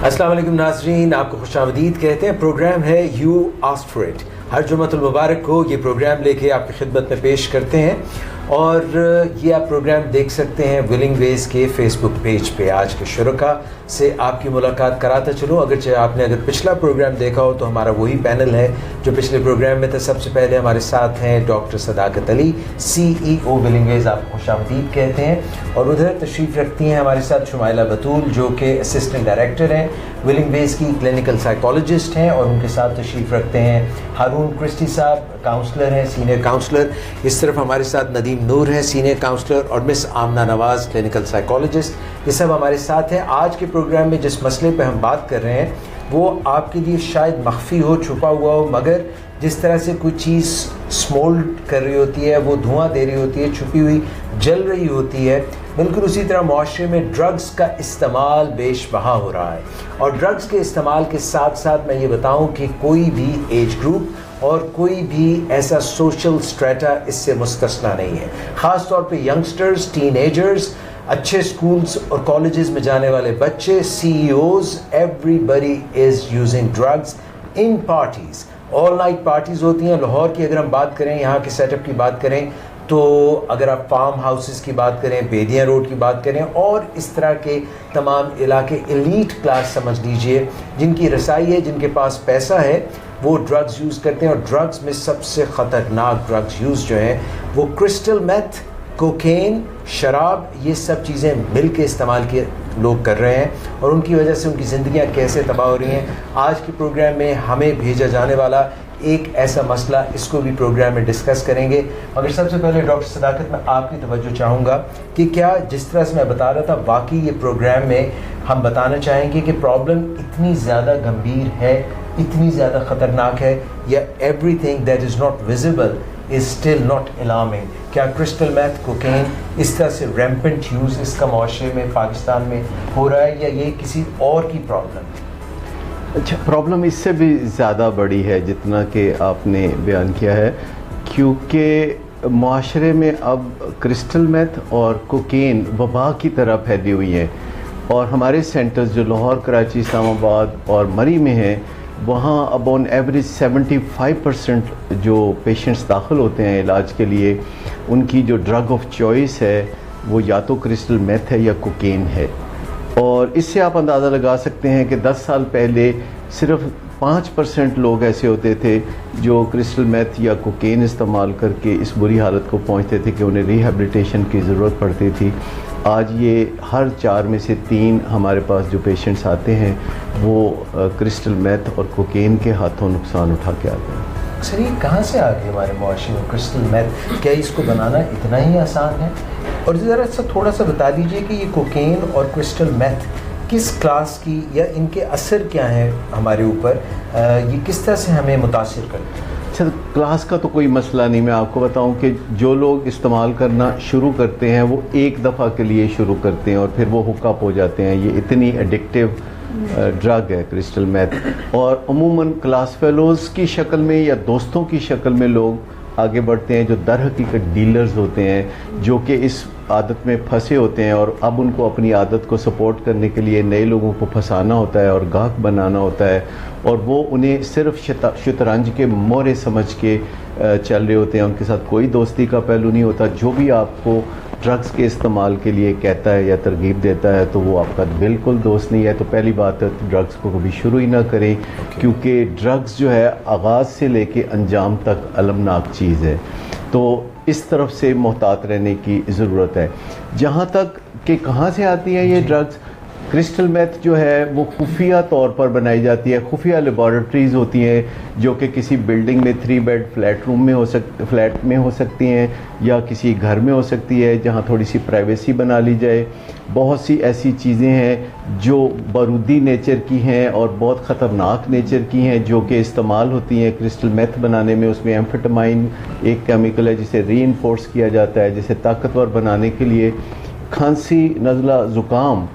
السلام علیکم ناظرین، آپ کو خوش آمدید کہتے ہیں. پروگرام ہے یو آسک فار اٹ. ہر جمعۃ المبارک کو یہ پروگرام لے کے آپ کی خدمت میں پیش کرتے ہیں اور یہ آپ پروگرام دیکھ سکتے ہیں ولنگ ویز کے فیس بک پیج پہ. آج کے شرکاء سے آپ کی ملاقات کراتا چلوں. اگرچہ آپ نے اگر پچھلا پروگرام دیکھا ہو تو ہمارا وہی پینل ہے جو پچھلے پروگرام میں تھا. سب سے پہلے ہمارے ساتھ ہیں ڈاکٹر صداقت علی، CEO ولنگ ویز. آپ کو خوش آمدید کہتے ہیں. اور ادھر تشریف رکھتی ہیں ہمارے ساتھ شمائلہ بطول جو کہ اسسٹنٹ ڈائریکٹر ہیں ولنگ ویز کی، کلینکل سائیکالوجسٹ ہیں. اور ان کے ساتھ تشریف رکھتے ہیں ہارون کرسٹی صاحب، کاؤنسلر ہیں، سینئر کاؤنسلر. اس طرف ہمارے ساتھ ندیم نور ہے، سینئر کاؤنسلر، اور مس آمنہ نواز، کلینکل سائیکالوجسٹ. یہ سب ہمارے ساتھ ہیں. آج کے پروگرام میں جس مسئلے پہ ہم بات کر رہے ہیں وہ آپ کے لیے شاید مخفی ہو، چھپا ہوا ہو، مگر جس طرح سے کوئی چیز اسمولڈ کر رہی ہوتی ہے، وہ دھواں دے رہی ہوتی ہے، چھپی ہوئی جل رہی ہوتی ہے، بالکل اسی طرح معاشرے میں ڈرگز کا استعمال بیش بہا ہو رہا ہے. اور ڈرگز کے استعمال کے ساتھ ساتھ میں یہ بتاؤں کہ کوئی بھی ایج گروپ اور کوئی بھی ایسا سوشل سٹریٹا اس سے مستثنا نہیں ہے. خاص طور پہ ینگسٹرز، ٹین ایجرز، اچھے سکولز اور کالجز میں جانے والے بچے، CEOs، everybody is using drugs in parties. All night parties ہوتی ہیں. لاہور کی اگر ہم بات کریں، یہاں کے سیٹ اپ کی بات کریں تو اگر آپ فارم ہاؤسز کی بات کریں، بیدیاں روڈ کی بات کریں، اور اس طرح کے تمام علاقے ایلیٹ کلاس سمجھ لیجئے جن کی رسائی ہے، جن کے پاس پیسہ ہے، وہ ڈرگز یوز کرتے ہیں. اور ڈرگز میں سب سے خطرناک ڈرگز یوز جو ہیں وہ کرسٹل میتھ، کوکین، شراب، یہ سب چیزیں مل کے استعمال کیے لوگ کر رہے ہیں اور ان کی وجہ سے ان کی زندگیاں کیسے تباہ ہو رہی ہیں. آج کے پروگرام میں ہمیں بھیجا جانے والا ایک ایسا مسئلہ، اس کو بھی پروگرام میں ڈسکس کریں گے. مگر سب سے پہلے ڈاکٹر صداقت، میں آپ کی توجہ چاہوں گا کہ کیا جس طرح سے میں بتا رہا تھا، واقعی یہ پروگرام میں ہم بتانا چاہیں گے کہ پرابلم اتنی زیادہ گمبھیر ہے، اتنی زیادہ خطرناک ہے، یا every thing that is not visible is still not alarming. کیا کرسٹل میتھ، کوکین اس طرح سے ریمپنٹ یوز اس کا معاشرے میں، پاکستان میں ہو رہا ہے، یا یہ کسی اور کی پرابلم ہے؟ اچھا، پرابلم اس سے بھی زیادہ بڑی ہے جتنا کہ آپ نے بیان کیا ہے، کیونکہ معاشرے میں اب کرسٹل میتھ اور کوکین وبا کی طرح پھیلی ہوئی ہیں. اور ہمارے سینٹرز جو لاہور، کراچی، اسلام آباد اور مری میں ہیں، وہاں اب آن ایوریج 75% جو پیشنٹس داخل ہوتے ہیں علاج کے لیے، ان کی جو ڈرگ آف چوائس ہے وہ یا تو کرسٹل میتھ ہے یا کوکین ہے. اور اس سے آپ اندازہ لگا سکتے ہیں کہ 10 سال پہلے صرف 5% لوگ ایسے ہوتے تھے جو کرسٹل میتھ یا کوکین استعمال کر کے اس بری حالت کو پہنچتے تھے کہ انہیں ریہیبلیٹیشن کی ضرورت پڑتی تھی. آج یہ ہر 4 میں سے 3 ہمارے پاس جو پیشنٹس آتے ہیں وہ کرسٹل میتھ اور کوکین کے ہاتھوں نقصان اٹھا کے آتے ہیں. سر، یہ کہاں سے آ گئی ہمارے معاشرے میں کرسٹل میتھ؟ کیا اس کو بنانا اتنا ہی آسان ہے؟ اور ذرا سا تھوڑا سا بتا دیجئے کہ یہ کوکین اور کرسٹل میتھ کس کلاس کی، یا ان کے اثر کیا ہیں ہمارے اوپر، یہ کس طرح سے ہمیں متاثر کرتے ہیں؟ اچھا، کلاس کا تو کوئی مسئلہ نہیں. میں آپ کو بتاؤں کہ جو لوگ استعمال کرنا شروع کرتے ہیں وہ ایک دفعہ کے لیے شروع کرتے ہیں اور پھر وہ ہک اپ ہو جاتے ہیں. یہ اتنی ایڈکٹیو ڈرگ ہے کرسٹل میتھ. اور عموماً کلاس فیلوز کی شکل میں یا دوستوں کی شکل میں لوگ آگے بڑھتے ہیں جو در حقیقت ڈیلرز ہوتے ہیں، جو کہ اس عادت میں پھنسے ہوتے ہیں اور اب ان کو اپنی عادت کو سپورٹ کرنے کے لیے نئے لوگوں کو پھنسانا ہوتا ہے اور گاہک بنانا ہوتا ہے، اور وہ انہیں صرف شطرنج کے مورے سمجھ کے چل رہے ہوتے ہیں. ان کے ساتھ کوئی دوستی کا پہلو نہیں ہوتا. جو بھی آپ کو ڈرگز کے استعمال کے لیے کہتا ہے یا ترغیب دیتا ہے تو وہ آپ کا بالکل دوست نہیں ہے. تو پہلی بات ہے ڈرگز کو کبھی شروع ہی نہ کریں، کیونکہ ڈرگز جو ہے آغاز سے لے کے انجام تک المناک چیز ہے. تو اس طرف سے محتاط رہنے کی ضرورت ہے. جہاں تک کہ کہاں سے آتی ہیں یہ ڈرگز، کرسٹل میتھ جو ہے وہ خفیہ طور پر بنائی جاتی ہے. خفیہ لیبارٹریز ہوتی ہیں جو کہ کسی بلڈنگ میں 3 بیڈ فلیٹ میں ہو سکتی ہیں یا کسی گھر میں ہو سکتی ہے جہاں تھوڑی سی پرائیویسی بنا لی جائے. بہت سی ایسی چیزیں ہیں جو بارودی نیچر کی ہیں اور بہت خطرناک نیچر کی ہیں جو کہ استعمال ہوتی ہیں کرسٹل میتھ بنانے میں. اس میں ایمفیٹامائن ایک کیمیکل ہے جسے ری انفورس کیا جاتا ہے، جسے طاقتور بنانے کے لیے کھانسی، نزلہ، زکام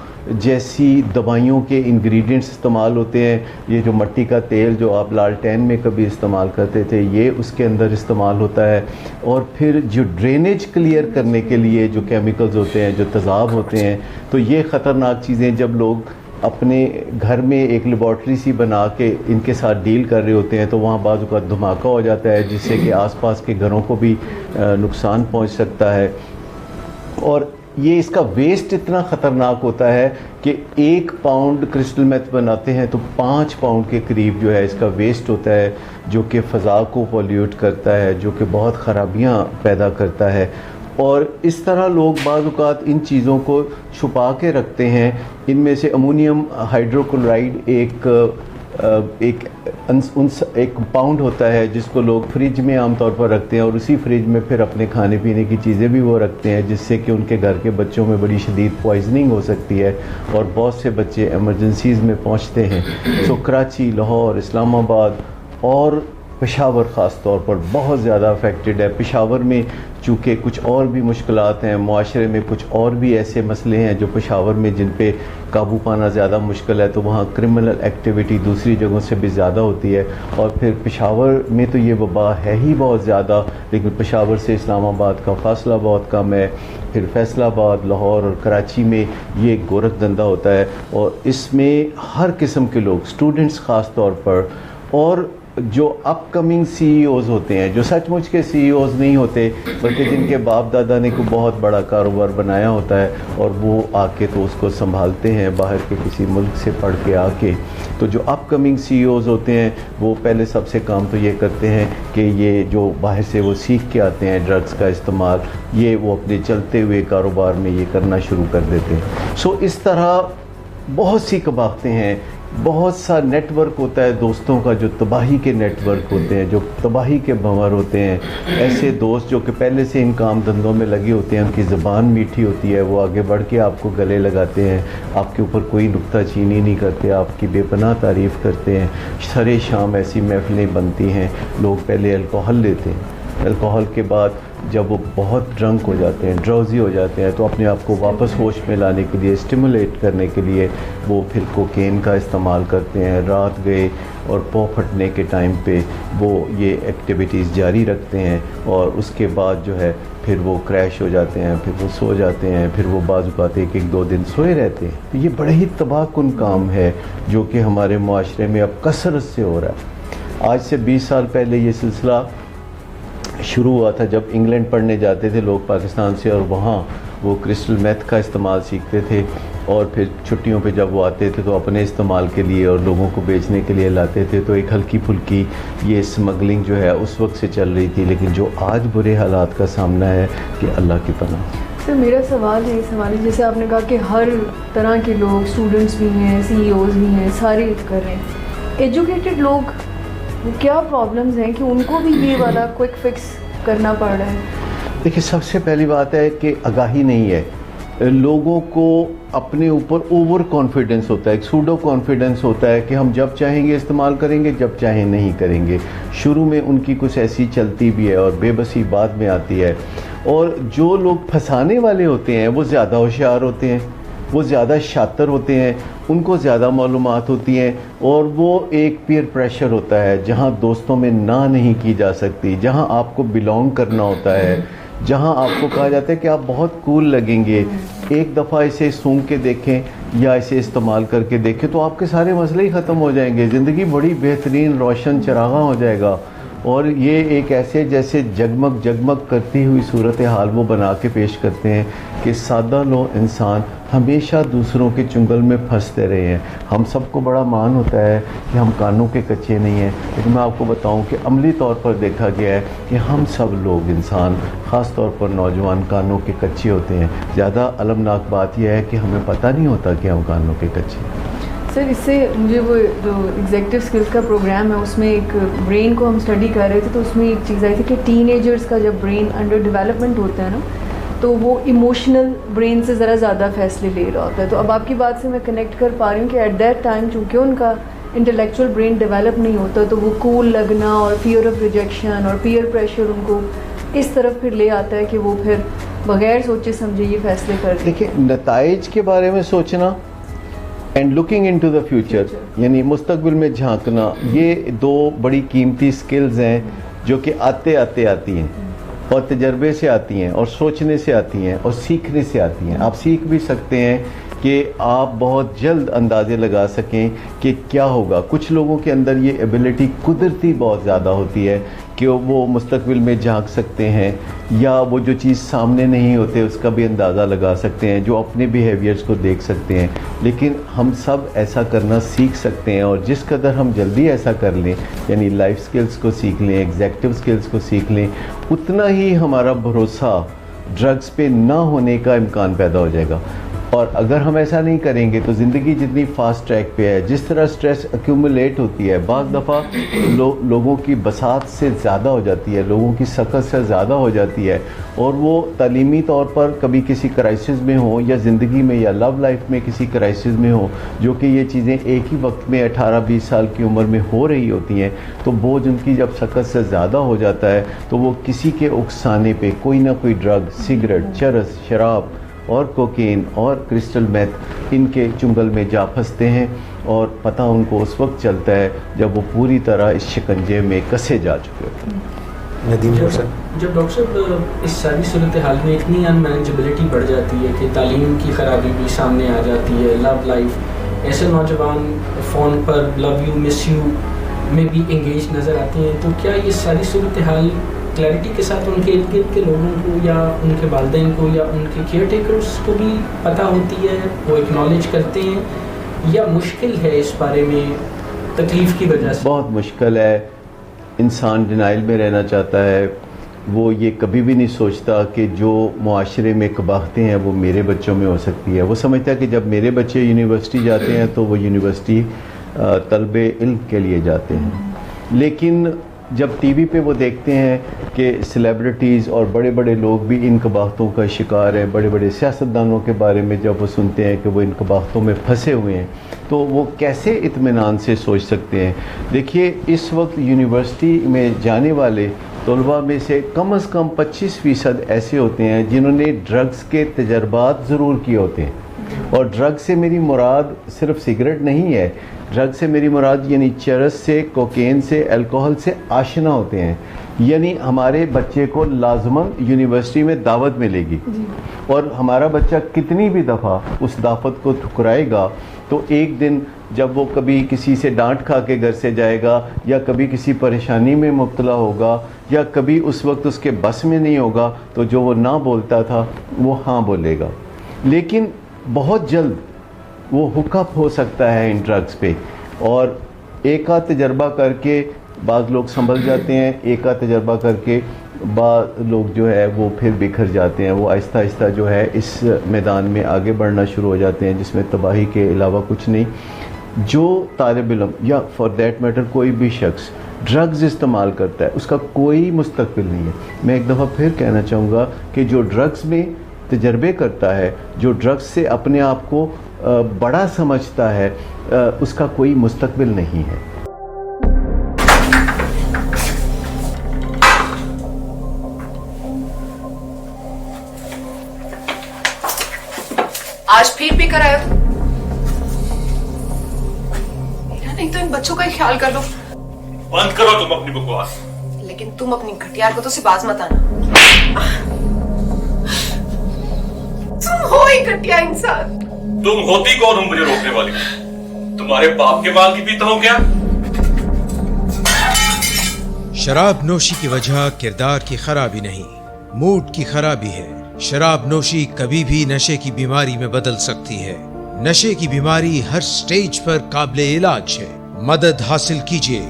جیسی دوائیوں کے انگریڈینٹس استعمال ہوتے ہیں. یہ جو مٹی کا تیل جو آپ لالٹین میں کبھی استعمال کرتے تھے، یہ اس کے اندر استعمال ہوتا ہے. اور پھر جو ڈرینیج کلیئر کرنے کے لیے جو کیمیکلز ہوتے ہیں، جو تیزاب ہوتے ہیں، تو یہ خطرناک چیزیں جب لوگ اپنے گھر میں ایک لیبارٹری سی بنا کے ان کے ساتھ ڈیل کر رہے ہوتے ہیں تو وہاں بعض اوقات دھماکہ ہو جاتا ہے جس سے کہ آس پاس کے گھروں کو بھی نقصان پہنچ سکتا ہے. اور یہ اس کا ویسٹ اتنا خطرناک ہوتا ہے کہ 1 پاؤنڈ کرسٹل میتھ بناتے ہیں تو 5 پاؤنڈ کے قریب جو ہے اس کا ویسٹ ہوتا ہے, جو کہ فضا کو پولیوٹ کرتا ہے, جو کہ بہت خرابیاں پیدا کرتا ہے. اور اس طرح لوگ بعض اوقات ان چیزوں کو چھپا کے رکھتے ہیں. ان میں سے امونیم ہائیڈروکلورائڈ ایک کمپاؤنڈ ہوتا ہے جس کو لوگ فریج میں عام طور پر رکھتے ہیں, اور اسی فریج میں پھر اپنے کھانے پینے کی چیزیں بھی وہ رکھتے ہیں, جس سے کہ ان کے گھر کے بچوں میں بڑی شدید پوائزننگ ہو سکتی ہے اور بہت سے بچے ایمرجنسیز میں پہنچتے ہیں. سو کراچی, لاہور, اسلام آباد اور پشاور خاص طور پر بہت زیادہ افیکٹڈ ہے. پشاور میں چونکہ کچھ اور بھی مشکلات ہیں, معاشرے میں کچھ اور بھی ایسے مسئلے ہیں جو پشاور میں جن پہ قابو پانا زیادہ مشکل ہے, تو وہاں کرمنل ایکٹیویٹی دوسری جگہوں سے بھی زیادہ ہوتی ہے. اور پھر پشاور میں تو یہ وبا ہے ہی بہت زیادہ, لیکن پشاور سے اسلام آباد کا فاصلہ بہت کم ہے. پھر فیصل آباد, لاہور اور کراچی میں یہ گورکھ دھندا ہوتا ہے, اور اس میں ہر قسم کے لوگ, اسٹوڈنٹس خاص طور پر, اور جو اپ کمنگ سی ای اوز ہوتے ہیں, جو سچ مچ کے سی ای اوز نہیں ہوتے بلکہ جن کے باپ دادا نے کوئی بہت بڑا کاروبار بنایا ہوتا ہے اور وہ آ کے تو اس کو سنبھالتے ہیں باہر کے کسی ملک سے پڑھ کے آ کے. تو جو اپ کمنگ سی ای اوز ہوتے ہیں وہ پہلے سب سے کام تو یہ کرتے ہیں کہ یہ جو باہر سے وہ سیکھ کے آتے ہیں ڈرگس کا استعمال, یہ وہ اپنے چلتے ہوئے کاروبار میں یہ کرنا شروع کر دیتے ہیں. سو اس طرح بہت سی کباختیں ہیں, بہت سا نیٹ ورک ہوتا ہے دوستوں کا جو تباہی کے نیٹ ورک ہوتے ہیں, جو تباہی کے بھنور ہوتے ہیں. ایسے دوست جو کہ پہلے سے ان کام دھندوں میں لگے ہوتے ہیں, ان کی زبان میٹھی ہوتی ہے, وہ آگے بڑھ کے آپ کو گلے لگاتے ہیں, آپ کے اوپر کوئی نکتہ چینی نہیں کرتے, آپ کی بے پناہ تعریف کرتے ہیں. سرے شام ایسی محفلیں بنتی ہیں, لوگ پہلے الکوہل لیتے ہیں, الکوہل کے بعد جب وہ بہت ڈرنک ہو جاتے ہیں, ڈراؤزی ہو جاتے ہیں, تو اپنے آپ کو واپس ہوش میں لانے کے لیے, اسٹیمولیٹ کرنے کے لیے وہ پھر کوکین کا استعمال کرتے ہیں. رات گئے اور پو پھٹنے کے ٹائم پہ وہ یہ ایکٹیویٹیز جاری رکھتے ہیں, اور اس کے بعد جو ہے پھر وہ کریش ہو جاتے ہیں, پھر وہ سو جاتے ہیں, پھر وہ بعض اوقات 1-2 دن سوئے رہتے ہیں. تو یہ بڑا ہی تباہ کن کام ہے جو کہ ہمارے معاشرے میں اب کثرت سے ہو رہا ہے. آج سے 20 سال پہلے یہ سلسلہ شروع ہوا تھا جب انگلینڈ پڑھنے جاتے تھے لوگ پاکستان سے, اور وہاں وہ کرسٹل میتھ کا استعمال سیکھتے تھے, اور پھر چھٹیوں پہ جب وہ آتے تھے تو اپنے استعمال کے لیے اور لوگوں کو بیچنے کے لیے لاتے تھے. تو ایک ہلکی پھلکی یہ اسمگلنگ جو ہے اس وقت سے چل رہی تھی, لیکن جو آج برے حالات کا سامنا ہے کہ اللہ کی پناہ. سر میرا سوال ہے, اس حوالے جیسے آپ نے کہا کہ ہر طرح کے لوگ, اسٹوڈنٹس بھی ہیں, سی ای اوز بھی ہیں, سارے کر رہے ہیں. ایجوکیٹڈ لوگ کیا پرابلمز ہیں کہ ان کو بھی یہ والا کوئک فکس کرنا پڑ رہا ہے؟ دیکھیں, سب سے پہلی بات ہے کہ آگاہی نہیں ہے. لوگوں کو اپنے اوپر اوور کانفیڈنس ہوتا ہے, ایک سوڈو کانفیڈنس ہوتا ہے کہ ہم جب چاہیں گے استعمال کریں گے, جب چاہیں نہیں کریں گے. شروع میں ان کی کچھ ایسی چلتی بھی ہے اور بے بسی بعد میں آتی ہے. اور جو لوگ پھنسانے والے ہوتے ہیں وہ زیادہ ہوشیار ہوتے ہیں, وہ زیادہ شاطر ہوتے ہیں, ان کو زیادہ معلومات ہوتی ہیں, اور وہ ایک پیئر پریشر ہوتا ہے جہاں دوستوں میں نہ نہیں کی جا سکتی, جہاں آپ کو بلونگ کرنا ہوتا ہے, جہاں آپ کو کہا جاتا ہے کہ آپ بہت کول لگیں گے. ایک دفعہ اسے سونگ کے دیکھیں یا اسے استعمال کر کے دیکھیں تو آپ کے سارے مسئلے ہی ختم ہو جائیں گے, زندگی بڑی بہترین روشن چراغاں ہو جائے گا. اور یہ ایک ایسے جیسے جگمگ جگمگ کرتی ہوئی صورتحال وہ بنا کے پیش کرتے ہیں کہ سادہ لو انسان ہمیشہ دوسروں کے چنگل میں پھنستے رہے ہیں. ہم سب کو بڑا مان ہوتا ہے کہ ہم کانوں کے کچے نہیں ہیں, لیکن میں آپ کو بتاؤں کہ عملی طور پر دیکھا گیا ہے کہ ہم سب لوگ انسان, خاص طور پر نوجوان, کانوں کے کچے ہوتے ہیں. زیادہ المناک بات یہ ہے کہ ہمیں پتہ نہیں ہوتا کہ ہم کانوں کے کچے ہیں. سر اس سے مجھے وہ جو ایگزیکٹو اسکلس کا پروگرام ہے اس میں ایک برین کو ہم اسٹڈی کر رہے تھے, تو اس میں ایک چیز آئی تھی کہ ٹین ایجرس کا جب برین انڈر ڈیولپمنٹ ہوتا ہے نا, تو وہ ایموشنل برین سے ذرا زیادہ فیصلے لے رہا ہوتا ہے. تو اب آپ کی بات سے میں کنیکٹ کر پا رہی ہوں کہ ایٹ دیٹ ٹائم چونکہ ان کا انٹلیکچوئل برین ڈیولپ نہیں ہوتا, تو وہ کول لگنا اور فیئر آف ریجیکشن اور پیئر پریشر ان کو اس طرف پھر لے آتا ہے کہ وہ پھر بغیر سوچے سمجھے یہ فیصلے کر دیں. دیکھیں, نتائج کے بارے میں سوچنا and looking into the future, یعنی مستقبل میں جھانکنا, یہ دو بڑی قیمتی سکلز ہیں جو کہ آتے آتی ہیں, اور تجربے سے آتی ہیں, اور سوچنے سے آتی ہیں, اور سیکھنے سے آتی ہیں. آپ سیکھ بھی سکتے ہیں کہ آپ بہت جلد اندازے لگا سکیں کہ کیا ہوگا. کچھ لوگوں کے اندر یہ ایبلٹی قدرتی بہت زیادہ ہوتی ہے کہ وہ مستقبل میں جھانک سکتے ہیں, یا وہ جو چیز سامنے نہیں ہوتے اس کا بھی اندازہ لگا سکتے ہیں, جو اپنے بیہیویئرز کو دیکھ سکتے ہیں. لیکن ہم سب ایسا کرنا سیکھ سکتے ہیں, اور جس قدر ہم جلدی ایسا کر لیں, یعنی لائف سکلز کو سیکھ لیں, ایگزیکٹو سکلز کو سیکھ لیں, اتنا ہی ہمارا بھروسہ ڈرگز پہ نہ ہونے کا امکان پیدا ہو جائے گا. اور اگر ہم ایسا نہیں کریں گے تو زندگی جتنی فاسٹ ٹریک پہ ہے, جس طرح سٹریس ایکیومولیٹ ہوتی ہے, بعض دفعہ لوگوں کی بساط سے زیادہ ہو جاتی ہے, لوگوں کی سخت سے زیادہ ہو جاتی ہے, اور وہ تعلیمی طور پر کبھی کسی کرائسس میں ہوں, یا زندگی میں یا لو لائف میں کسی کرائسس میں ہوں, جو کہ یہ چیزیں ایک ہی وقت میں 18-20 سال کی عمر میں ہو رہی ہوتی ہیں, تو بوجھ ان کی جب سخت سے زیادہ ہو جاتا ہے تو وہ کسی کے اکسانے پہ کوئی نہ کوئی ڈرگ, سگریٹ, چرس, شراب اور کوکین اور کرسٹل میتھ ان کے چنگل میں جا پھنستے ہیں, اور پتہ ان کو اس وقت چلتا ہے جب وہ پوری طرح اس شکنجے میں کسے جا چکے ہوتے ہیں. ندیم حسن, جب ڈاکٹر صاحب اس ساری صورتحال میں اتنی ان مینیجبلٹی بڑھ جاتی ہے کہ تعلیم کی خرابی بھی سامنے آ جاتی ہے, لو لائف, ایسے نوجوان فون پر لو یو مس یو میں بھی انگیج نظر آتے ہیں, تو کیا یہ ساری صورتحال کلیئرٹی کے ساتھ ان کے ارد گرد کے لوگوں کو یا ان کے والدین کو یا ان کے کیئر ٹیکرز کو بھی پتہ ہوتی ہے, وہ ایکنالج کرتے ہیں, یا مشکل ہے اس بارے میں تکلیف کی وجہ سے؟ بہت مشکل ہے. انسان ڈینائل میں رہنا چاہتا ہے, وہ یہ کبھی بھی نہیں سوچتا کہ جو معاشرے میں قباحتیں ہیں وہ میرے بچوں میں ہو سکتی ہے. وہ سمجھتا ہے کہ جب میرے بچے یونیورسٹی جاتے ہیں تو وہ یونیورسٹی طلب علم کے لیے جاتے ہیں, لیکن جب ٹی وی پہ وہ دیکھتے ہیں کہ سیلیبریٹیز اور بڑے بڑے لوگ بھی ان قباحتوں کا شکار ہیں, بڑے بڑے سیاستدانوں کے بارے میں جب وہ سنتے ہیں کہ وہ ان قباحتوں میں پھنسے ہوئے ہیں, تو وہ کیسے اطمینان سے سوچ سکتے ہیں. دیکھیے, اس وقت یونیورسٹی میں جانے والے طلباء میں سے کم از کم 25% ایسے ہوتے ہیں جنہوں نے ڈرگز کے تجربات ضرور کیے ہوتے ہیں. اور ڈرگ سے میری مراد صرف سگریٹ نہیں ہے, ڈرگ سے میری مراد یعنی چرس سے, کوکین سے, الکوہل سے آشنا ہوتے ہیں. یعنی ہمارے بچے کو لازماً یونیورسٹی میں دعوت ملے گی, اور ہمارا بچہ کتنی بھی دفعہ اس دعوت کو ٹھکرائے گا تو ایک دن جب وہ کبھی کسی سے ڈانٹ کھا کے گھر سے جائے گا, یا کبھی کسی پریشانی میں مبتلا ہوگا, یا کبھی اس وقت اس کے بس میں نہیں ہوگا, تو جو وہ نہ بولتا تھا وہ ہاں بولے گا. لیکن بہت جلد وہ ہک اپ ہو سکتا ہے ان ڈرگز پہ, اور ایک آدھ تجربہ کر کے بعض لوگ سنبھل جاتے ہیں, ایک آدھ تجربہ کر کے بعض لوگ جو ہے وہ پھر بکھر جاتے ہیں, وہ آہستہ آہستہ جو ہے اس میدان میں آگے بڑھنا شروع ہو جاتے ہیں جس میں تباہی کے علاوہ کچھ نہیں. جو طالب علم یا فار دیٹ میٹر کوئی بھی شخص ڈرگز استعمال کرتا ہے اس کا کوئی مستقبل نہیں ہے. میں ایک دفعہ پھر کہنا چاہوں گا کہ جو ڈرگز میں تجربے کرتا ہے, جو ڈرگز سے اپنے آپ کو بڑا سمجھتا ہے, اس کا کوئی مستقبل نہیں ہے. آج پھر بھی کرایا تو میرا نہیں تو ان بچوں کا ہی خیال کر لو. بند کرو تم اپنی بکواس. لیکن تم اپنی گھٹیا کو تو سے باز مت آنا. تم ہو ہی گھٹیا انسان. تم ہوتی کون ہو مجھے روکنے والی؟ تمہارے باپ کے مال کی پیتا ہوں کیا؟ شراب نوشی کی وجہ کردار کی خرابی نہیں, موڈ کی خرابی ہے. شراب نوشی کبھی بھی نشے کی بیماری میں بدل سکتی ہے. نشے کی بیماری ہر سٹیج پر قابل علاج ہے. مدد حاصل کیجیے,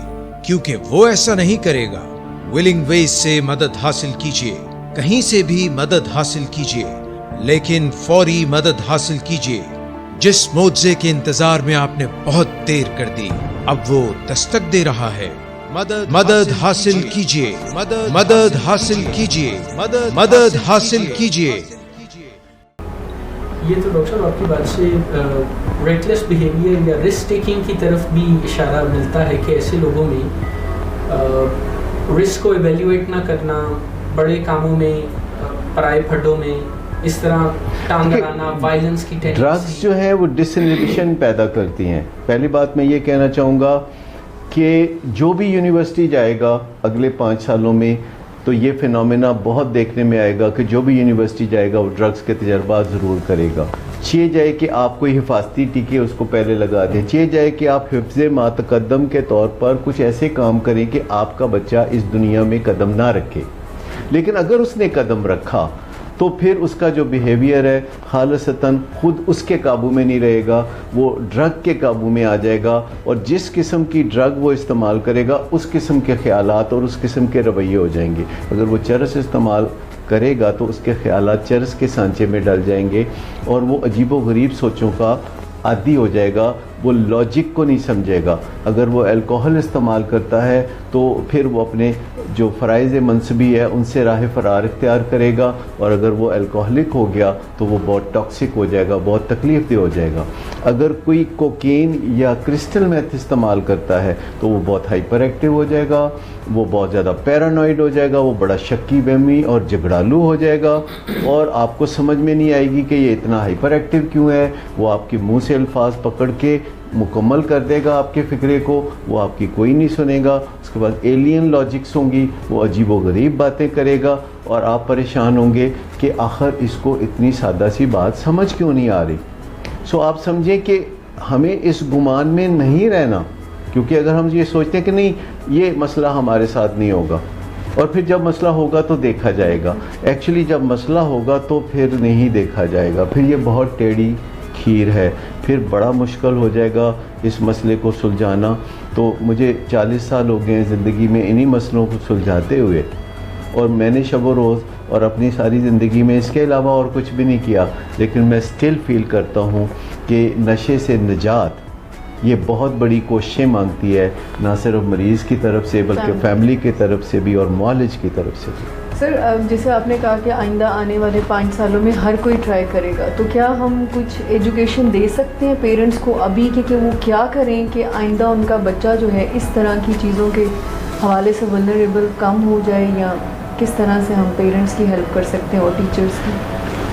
کیونکہ وہ ایسا نہیں کرے گا. ولنگ ویز سے مدد حاصل کیجیے, کہیں سے بھی مدد حاصل کیجیے, لیکن فوری مدد حاصل کیجیے. جس معجزے کے انتظار میں آپ نے بہت دیر کر دی, اب وہ دستک دے رہا ہے. مدد حاصل کیجیے, مدد حاصل کیجیے, مدد حاصل کیجیے. یہ تو ڈاکٹر صاحب آپ کی بات سے ریکلیس بیہیویئر یا رسک ٹیکنگ کی طرف بھی اشارہ ملتا ہے کہ ایسے لوگوں میں رسک کو ایویلیویٹ نہ کرنا, بڑے کاموں میں, پرائے پھڈوں میں اس طرح ٹانگ اڑانا, وائلنس کی ٹینڈنسی. ڈرگز جو ہے وہ ڈس انہیبیشن پیدا کرتی ہیں. پہلی بات میں یہ کہنا چاہوں گا کہ جو بھی یونیورسٹی جائے گا اگلے 5 سالوں میں تو یہ فینومینا بہت دیکھنے میں آئے گا کہ جو بھی یونیورسٹی جائے گا وہ ڈرگز کے تجربات ضرور کرے گا. چاہیے جائے کہ آپ کوئی حفاظتی ٹیکے اس کو پہلے لگا دیں, چاہیے جائے کہ آپ حفظ ما تقدم کے طور پر کچھ ایسے کام کریں کہ آپ کا بچہ اس دنیا میں قدم نہ رکھے. لیکن اگر اس نے قدم رکھا تو پھر اس کا جو بیہیویئر ہے خالصتاً خود اس کے قابو میں نہیں رہے گا, وہ ڈرگ کے قابو میں آ جائے گا, اور جس قسم کی ڈرگ وہ استعمال کرے گا اس قسم کے خیالات اور اس قسم کے رویے ہو جائیں گے. اگر وہ چرس استعمال کرے گا تو اس کے خیالات چرس کے سانچے میں ڈل جائیں گے اور وہ عجیب و غریب سوچوں کا عادی ہو جائے گا, وہ لاجک کو نہیں سمجھے گا. اگر وہ الکوہل استعمال کرتا ہے تو پھر وہ اپنے جو فرائض منصبی ہے ان سے راہ فرار اختیار کرے گا, اور اگر وہ الکوہلک ہو گیا تو وہ بہت ٹاکسک ہو جائے گا, بہت تکلیف دہ ہو جائے گا. اگر کوئی کوکین یا کرسٹل میتھ استعمال کرتا ہے تو وہ بہت ہائپر ایکٹیو ہو جائے گا, وہ بہت زیادہ پیرانوئڈ ہو جائے گا, وہ بڑا شکی بہمی اور جھگڑالو ہو جائے گا, اور آپ کو سمجھ میں نہیں آئے گی کہ یہ اتنا ہائپر ایکٹیو کیوں ہے. وہ آپ کے منہ سے الفاظ پکڑ کے مکمل کر دے گا آپ کے فکرے کو, وہ آپ کی کوئی نہیں سنے گا. اس کے بعد ایلین لاجکس ہوں گی, وہ عجیب و غریب باتیں کرے گا, اور آپ پریشان ہوں گے کہ آخر اس کو اتنی سادہ سی بات سمجھ کیوں نہیں آ رہی. سو آپ سمجھیں کہ ہمیں اس گمان میں نہیں رہنا, کیونکہ اگر ہم یہ سوچتے ہیں کہ نہیں یہ مسئلہ ہمارے ساتھ نہیں ہوگا, اور پھر جب مسئلہ ہوگا تو دیکھا جائے گا, ایکچولی جب مسئلہ ہوگا تو پھر نہیں دیکھا جائے گا, پھر یہ بہت ٹیڑھی کھیر ہے, پھر بڑا مشکل ہو جائے گا اس مسئلے کو سلجھانا. تو مجھے 40 سال ہو گئے ہیں زندگی میں انہی مسئلوں کو سلجھاتے ہوئے, اور میں نے شب و روز اور اپنی ساری زندگی میں اس کے علاوہ اور کچھ بھی نہیں کیا, لیکن میں سٹل فیل کرتا ہوں کہ نشے سے نجات یہ بہت بڑی کوششیں مانگتی ہے, نہ صرف مریض کی طرف سے بلکہ فیملی کی طرف سے بھی اور معالج کی طرف سے بھی. سر جیسے آپ نے کہا کہ آئندہ آنے والے 5 سالوں میں ہر کوئی ٹرائی کرے گا, تو کیا ہم کچھ ایجوکیشن دے سکتے ہیں پیرنٹس کو ابھی کہ وہ کیا کریں کہ آئندہ ان کا بچہ جو ہے اس طرح کی چیزوں کے حوالے سے ولنریبل کم ہو جائے, یا کس طرح سے ہم پیرنٹس کی ہیلپ کر سکتے ہیں اور ٹیچرس کی؟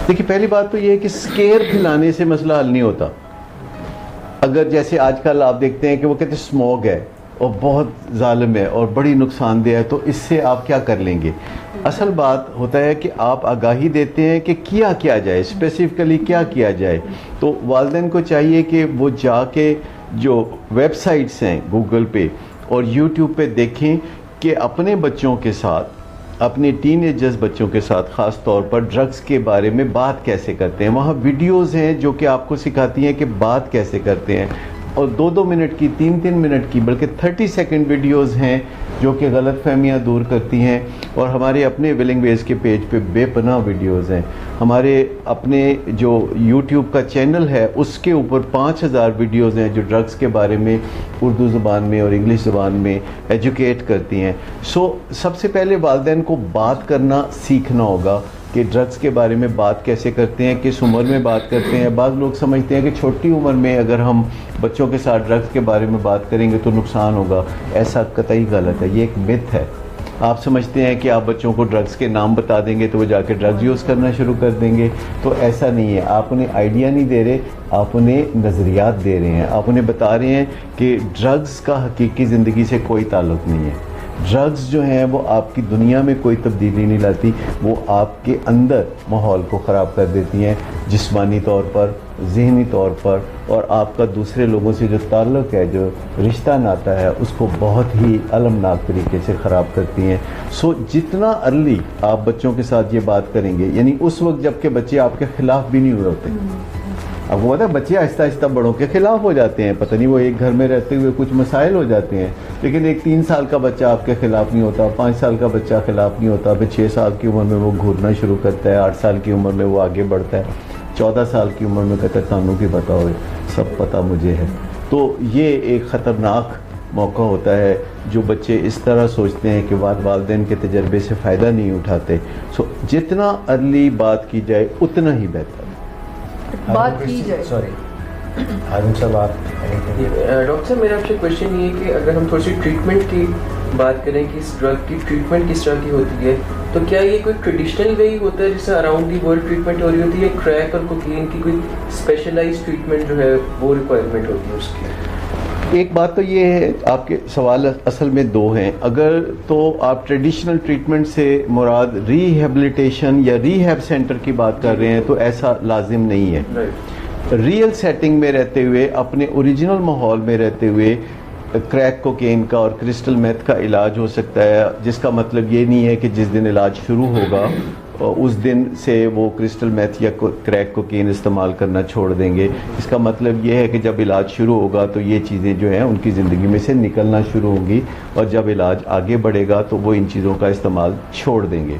دیکھیے پہلی بات تو یہ ہے کہ اسکیئر پھیلانے سے مسئلہ حل نہیں ہوتا. اگر جیسے آج کل آپ دیکھتے ہیں کہ وہ کہتے ہیں اسموگ ہے اور بہت ظالم ہے اور بڑی نقصان دہ ہے, تو اس سے آپ کیا کر لیں گے. اصل بات ہوتا ہے کہ آپ آگاہی دیتے ہیں کہ کیا جائے, اسپیسیفکلی کیا کیا جائے. تو والدین کو چاہیے کہ وہ جا کے جو ویب سائٹس ہیں گوگل پہ اور یوٹیوب پہ دیکھیں کہ اپنے بچوں کے ساتھ, اپنے ٹین ایجرز بچوں کے ساتھ خاص طور پر ڈرگس کے بارے میں بات کیسے کرتے ہیں. وہاں ویڈیوز ہیں جو کہ آپ کو سکھاتی ہیں کہ بات کیسے کرتے ہیں, اور 2-2 منٹ کی 3-3 منٹ کی بلکہ 30 سیکنڈ ویڈیوز ہیں جو کہ غلط فہمیاں دور کرتی ہیں. اور ہمارے اپنے ولنگ ویز کے پیج پہ بے پناہ ویڈیوز ہیں. ہمارے اپنے جو یوٹیوب کا چینل ہے اس کے اوپر 5000 ویڈیوز ہیں جو ڈرگس کے بارے میں اردو زبان میں اور انگلش زبان میں ایجوکیٹ کرتی ہیں. سو سب سے پہلے والدین کو بات کرنا سیکھنا ہوگا کہ ڈرگس کے بارے میں بات کیسے کرتے ہیں, کس عمر میں بات کرتے ہیں. بعض لوگ سمجھتے ہیں کہ چھوٹی عمر میں اگر ہم بچوں کے ساتھ ڈرگس کے بارے میں بات کریں گے تو نقصان ہوگا. ایسا قطعی غلط ہے, یہ ایک متھ ہے. آپ سمجھتے ہیں کہ آپ بچوں کو ڈرگس کے نام بتا دیں گے تو وہ جا کے ڈرگز یوز کرنا شروع کر دیں گے, تو ایسا نہیں ہے. آپ انہیں آئیڈیا نہیں دے رہے, آپ انہیں نظریات دے رہے ہیں. آپ انہیں بتا رہے ہیں کہ ڈرگس کا حقیقی زندگی سے کوئی تعلق نہیں ہے. ڈرگز جو ہیں وہ آپ کی دنیا میں کوئی تبدیلی نہیں لاتی, وہ آپ کے اندر ماحول کو خراب کر دیتی ہیں جسمانی طور پر, ذہنی طور پر, اور آپ کا دوسرے لوگوں سے جو تعلق ہے, جو رشتہ ناتا ہے, اس کو بہت ہی المناک طریقے سے خراب کرتی ہیں. سو جتنا ارلی آپ بچوں کے ساتھ یہ بات کریں گے, یعنی اس وقت جب کہ بچے آپ کے خلاف بھی نہیں ہوتے. اب وہ ہے بچے آہستہ آہستہ بڑوں کے خلاف ہو جاتے ہیں, پتہ نہیں وہ ایک گھر میں رہتے ہوئے کچھ مسائل ہو جاتے ہیں, لیکن ایک 3 سال کا بچہ آپ کے خلاف نہیں ہوتا, 5 سال کا بچہ خلاف نہیں ہوتا, پھر 6 سال کی عمر میں وہ گھورنا شروع کرتا ہے, 8 سال کی عمر میں وہ آگے بڑھتا ہے, 14 سال کی عمر میں کہتا ہے تانوں کی پتہ ہوئے, سب پتہ مجھے ہے. تو یہ ایک خطرناک موقع ہوتا ہے جو بچے اس طرح سوچتے ہیں کہ والدین کے تجربے سے فائدہ نہیں اٹھاتے. سو جتنا ارلی بات کی جائے اتنا ہی بہتر بات کی جائے. سوری ہارون صاحب, آپ ڈاکٹر صاحب میرا آپ سے کویشچن یہ ہے کہ اگر ہم تھوڑی سی ٹریٹمنٹ کی بات کریں کہ اس ڈرگ کی ٹریٹمنٹ کس طرح کی ہوتی ہے, تو کیا یہ کوئی ٹریڈیشنل وے ہی ہوتا ہے جس سے اراؤنڈ دی ورلڈ ٹریٹمنٹ ہو رہی ہوتی ہے, کریک اور کوکین کی کوئی اسپیشلائز ٹریٹمنٹ جو ہے وہ ریکوائرمنٹ ہوتی ہے اس کی؟ ایک بات تو یہ ہے, آپ کے سوال اصل میں 2 ہیں. اگر تو آپ ٹریڈیشنل ٹریٹمنٹ سے مراد ری ہیبلیٹیشن یا ری ہیب سینٹر کی بات کر رہے ہیں تو ایسا لازم نہیں ہے. ریئل سیٹنگ میں رہتے ہوئے, اپنے اوریجنل ماحول میں رہتے ہوئے کریک کوکین کا اور کرسٹل میتھ کا علاج ہو سکتا ہے, جس کا مطلب یہ نہیں ہے کہ جس دن علاج شروع ہوگا اس دن سے وہ کرسٹل میتھ یا کریک کوکین استعمال کرنا چھوڑ دیں گے. اس کا مطلب یہ ہے کہ جب علاج شروع ہوگا تو یہ چیزیں جو ہیں ان کی زندگی میں سے نکلنا شروع ہوں گی, اور جب علاج آگے بڑھے گا تو وہ ان چیزوں کا استعمال چھوڑ دیں گے.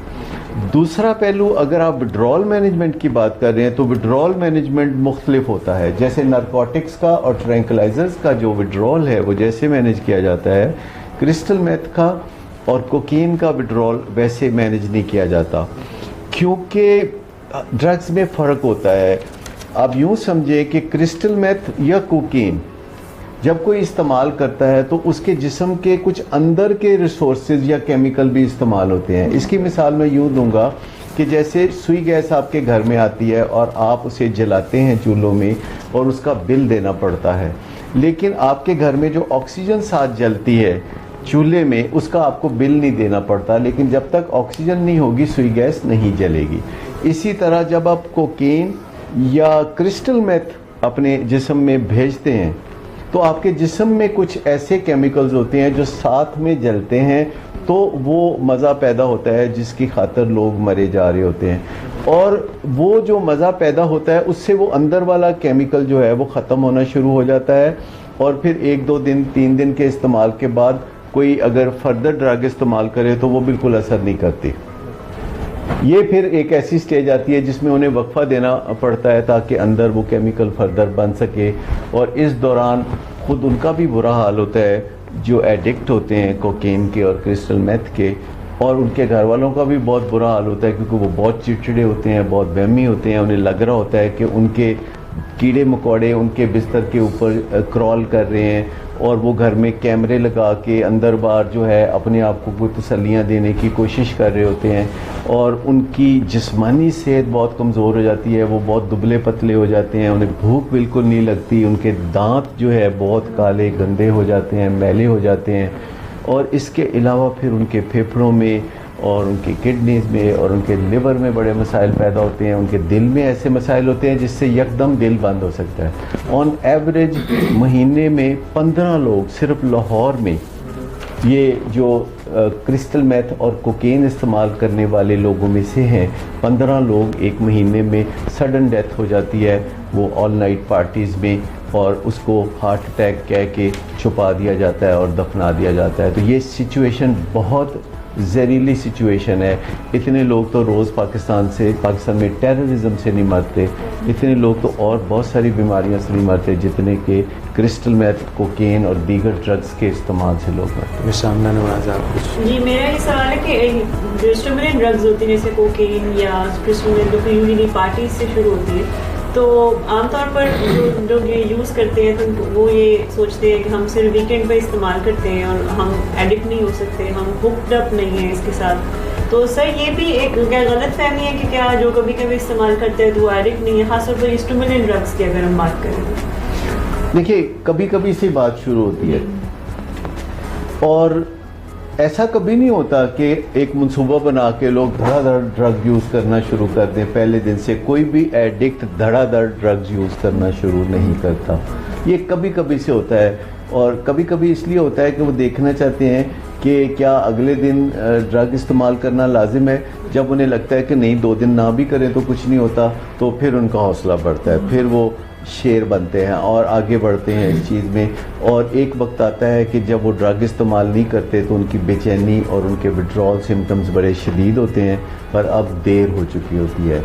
دوسرا پہلو, اگر آپ وڈرول مینجمنٹ کی بات کر رہے ہیں تو وڈرول مینجمنٹ مختلف ہوتا ہے. جیسے نارکوٹکس کا اور ٹرینکلائزرز کا جو وڈرول ہے وہ جیسے مینج کیا جاتا ہے, کرسٹل میتھ کا اور کوکین کا وڈرول ویسے مینج نہیں کیا جاتا, کیونکہ ڈرگز میں فرق ہوتا ہے. آپ یوں سمجھیں کہ کرسٹل میتھ یا کوکین جب کوئی استعمال کرتا ہے تو اس کے جسم کے کچھ اندر کے ریسورسز یا کیمیکل بھی استعمال ہوتے ہیں. اس کی مثال میں یوں دوں گا کہ جیسے سوئی گیس آپ کے گھر میں آتی ہے اور آپ اسے جلاتے ہیں چولہوں میں اور اس کا بل دینا پڑتا ہے, لیکن آپ کے گھر میں جو آکسیجن ساتھ جلتی ہے چولہے میں اس کا آپ کو بل نہیں دینا پڑتا, لیکن جب تک آکسیجن نہیں ہوگی سوئی گیس نہیں جلے گی. اسی طرح جب آپ کوکین یا کرسٹل میتھ اپنے جسم میں بھیجتے ہیں تو آپ کے جسم میں کچھ ایسے کیمیکلز ہوتے ہیں جو ساتھ میں جلتے ہیں, تو وہ مزہ پیدا ہوتا ہے جس کی خاطر لوگ مرے جا رہے ہوتے ہیں, اور وہ جو مزہ پیدا ہوتا ہے اس سے وہ اندر والا کیمیکل جو ہے وہ ختم ہونا شروع ہو جاتا ہے, اور پھر 1-2 دن 3 دن کے استعمال کے بعد کوئی اگر فردر ڈرگ استعمال کرے تو وہ بالکل اثر نہیں کرتی. یہ پھر ایک ایسی سٹیج آتی ہے جس میں انہیں وقفہ دینا پڑتا ہے تاکہ اندر وہ کیمیکل فردر بن سکے, اور اس دوران خود ان کا بھی برا حال ہوتا ہے جو ایڈکٹ ہوتے ہیں کوکین کے اور کرسٹل میتھ کے, اور ان کے گھر والوں کا بھی بہت برا حال ہوتا ہے کیونکہ وہ بہت چڑچڑے ہوتے ہیں, بہت وہمی ہوتے ہیں. انہیں لگ رہا ہوتا ہے کہ ان کے کیڑے مکوڑے ان کے بستر کے اوپر کرال کر رہے ہیں, اور وہ گھر میں کیمرے لگا کے اندر باہر جو ہے اپنے آپ کو کوئی تسلیاں دینے کی کوشش کر رہے ہوتے ہیں, اور ان کی جسمانی صحت بہت کمزور ہو جاتی ہے, وہ بہت دبلے پتلے ہو جاتے ہیں, انہیں بھوک بالکل نہیں لگتی, ان کے دانت جو ہے بہت کالے گندے ہو جاتے ہیں, میلے ہو جاتے ہیں, اور اس کے علاوہ پھر ان کے پھیپھڑوں میں اور ان کی کڈنیز میں اور ان کے لیور میں بڑے مسائل پیدا ہوتے ہیں, ان کے دل میں ایسے مسائل ہوتے ہیں جس سے یکدم دل بند ہو سکتا ہے. آن ایوریج مہینے میں 15 لوگ صرف لاہور میں یہ جو کرسٹل میتھ اور کوکین استعمال کرنے والے لوگوں میں سے ہیں, 15 لوگ ایک مہینے میں سڈن ڈیتھ ہو جاتی ہے وہ آل نائٹ پارٹیز میں, اور اس کو ہارٹ اٹیک کہہ کے چھپا دیا جاتا ہے اور دفنا دیا جاتا ہے. تو یہ سچویشن بہت زہریلی سچویشن ہے. اتنے لوگ تو روز پاکستان میں ٹیررزم سے نہیں مرتے, اتنے لوگ تو اور بہت ساری بیماریاں سے نہیں مرتے جتنے کہ کرسٹل میتھ, کوکین اور دیگر ڈرگز کے استعمال سے لوگ مرتے. سامنا نواز آپ کچھ. جی میرا یہ سوال ہے کہ جو اسٹیمولینٹ ڈرگز ہوتی ہیں جیسے کوکین یا کرسٹل میتھ جو یوزلی پارٹیز سے شروع ہوتی ہے, تو عام طور پر جو لوگ یہ یوز کرتے ہیں تو وہ یہ سوچتے ہیں کہ ہم صرف ویکینڈ پہ استعمال کرتے ہیں اور ہم ایڈکٹ نہیں ہو سکتے, ہم ہکڈ اپ نہیں ہیں اس کے ساتھ. تو سر یہ بھی ایک کیا غلط فہمی ہے کہ کیا جو کبھی کبھی استعمال کرتے ہیں تو وہ ایڈکٹ نہیں ہے, خاص طور پر اسٹیمولینٹ ڈرگز کی اگر ہم بات کریں. دیکھیے کبھی کبھی سے بات شروع ہوتی ہے, اور ایسا کبھی نہیں ہوتا کہ ایک منصوبہ بنا کے لوگ دھڑا دھڑ ڈرگ یوز کرنا شروع کر دیں. پہلے دن سے کوئی بھی ایڈکٹ دھڑا دھڑ ڈرگز یوز کرنا شروع نہیں کرتا. یہ کبھی کبھی سے ہوتا ہے, اور کبھی کبھی اس لیے ہوتا ہے کہ وہ دیکھنا چاہتے ہیں کہ کیا اگلے دن ڈرگ استعمال کرنا لازم ہے. جب انہیں لگتا ہے کہ نہیں 2 دن نہ بھی کریں تو کچھ نہیں ہوتا, تو پھر ان کا حوصلہ بڑھتا ہے, پھر وہ شیر بنتے ہیں اور آگے بڑھتے ہیں اس چیز میں. اور ایک وقت آتا ہے کہ جب وہ ڈرگ استعمال نہیں کرتے تو ان کی بے چینی اور ان کے وڈرول سمٹمز بڑے شدید ہوتے ہیں, پر اب دیر ہو چکی ہوتی ہے,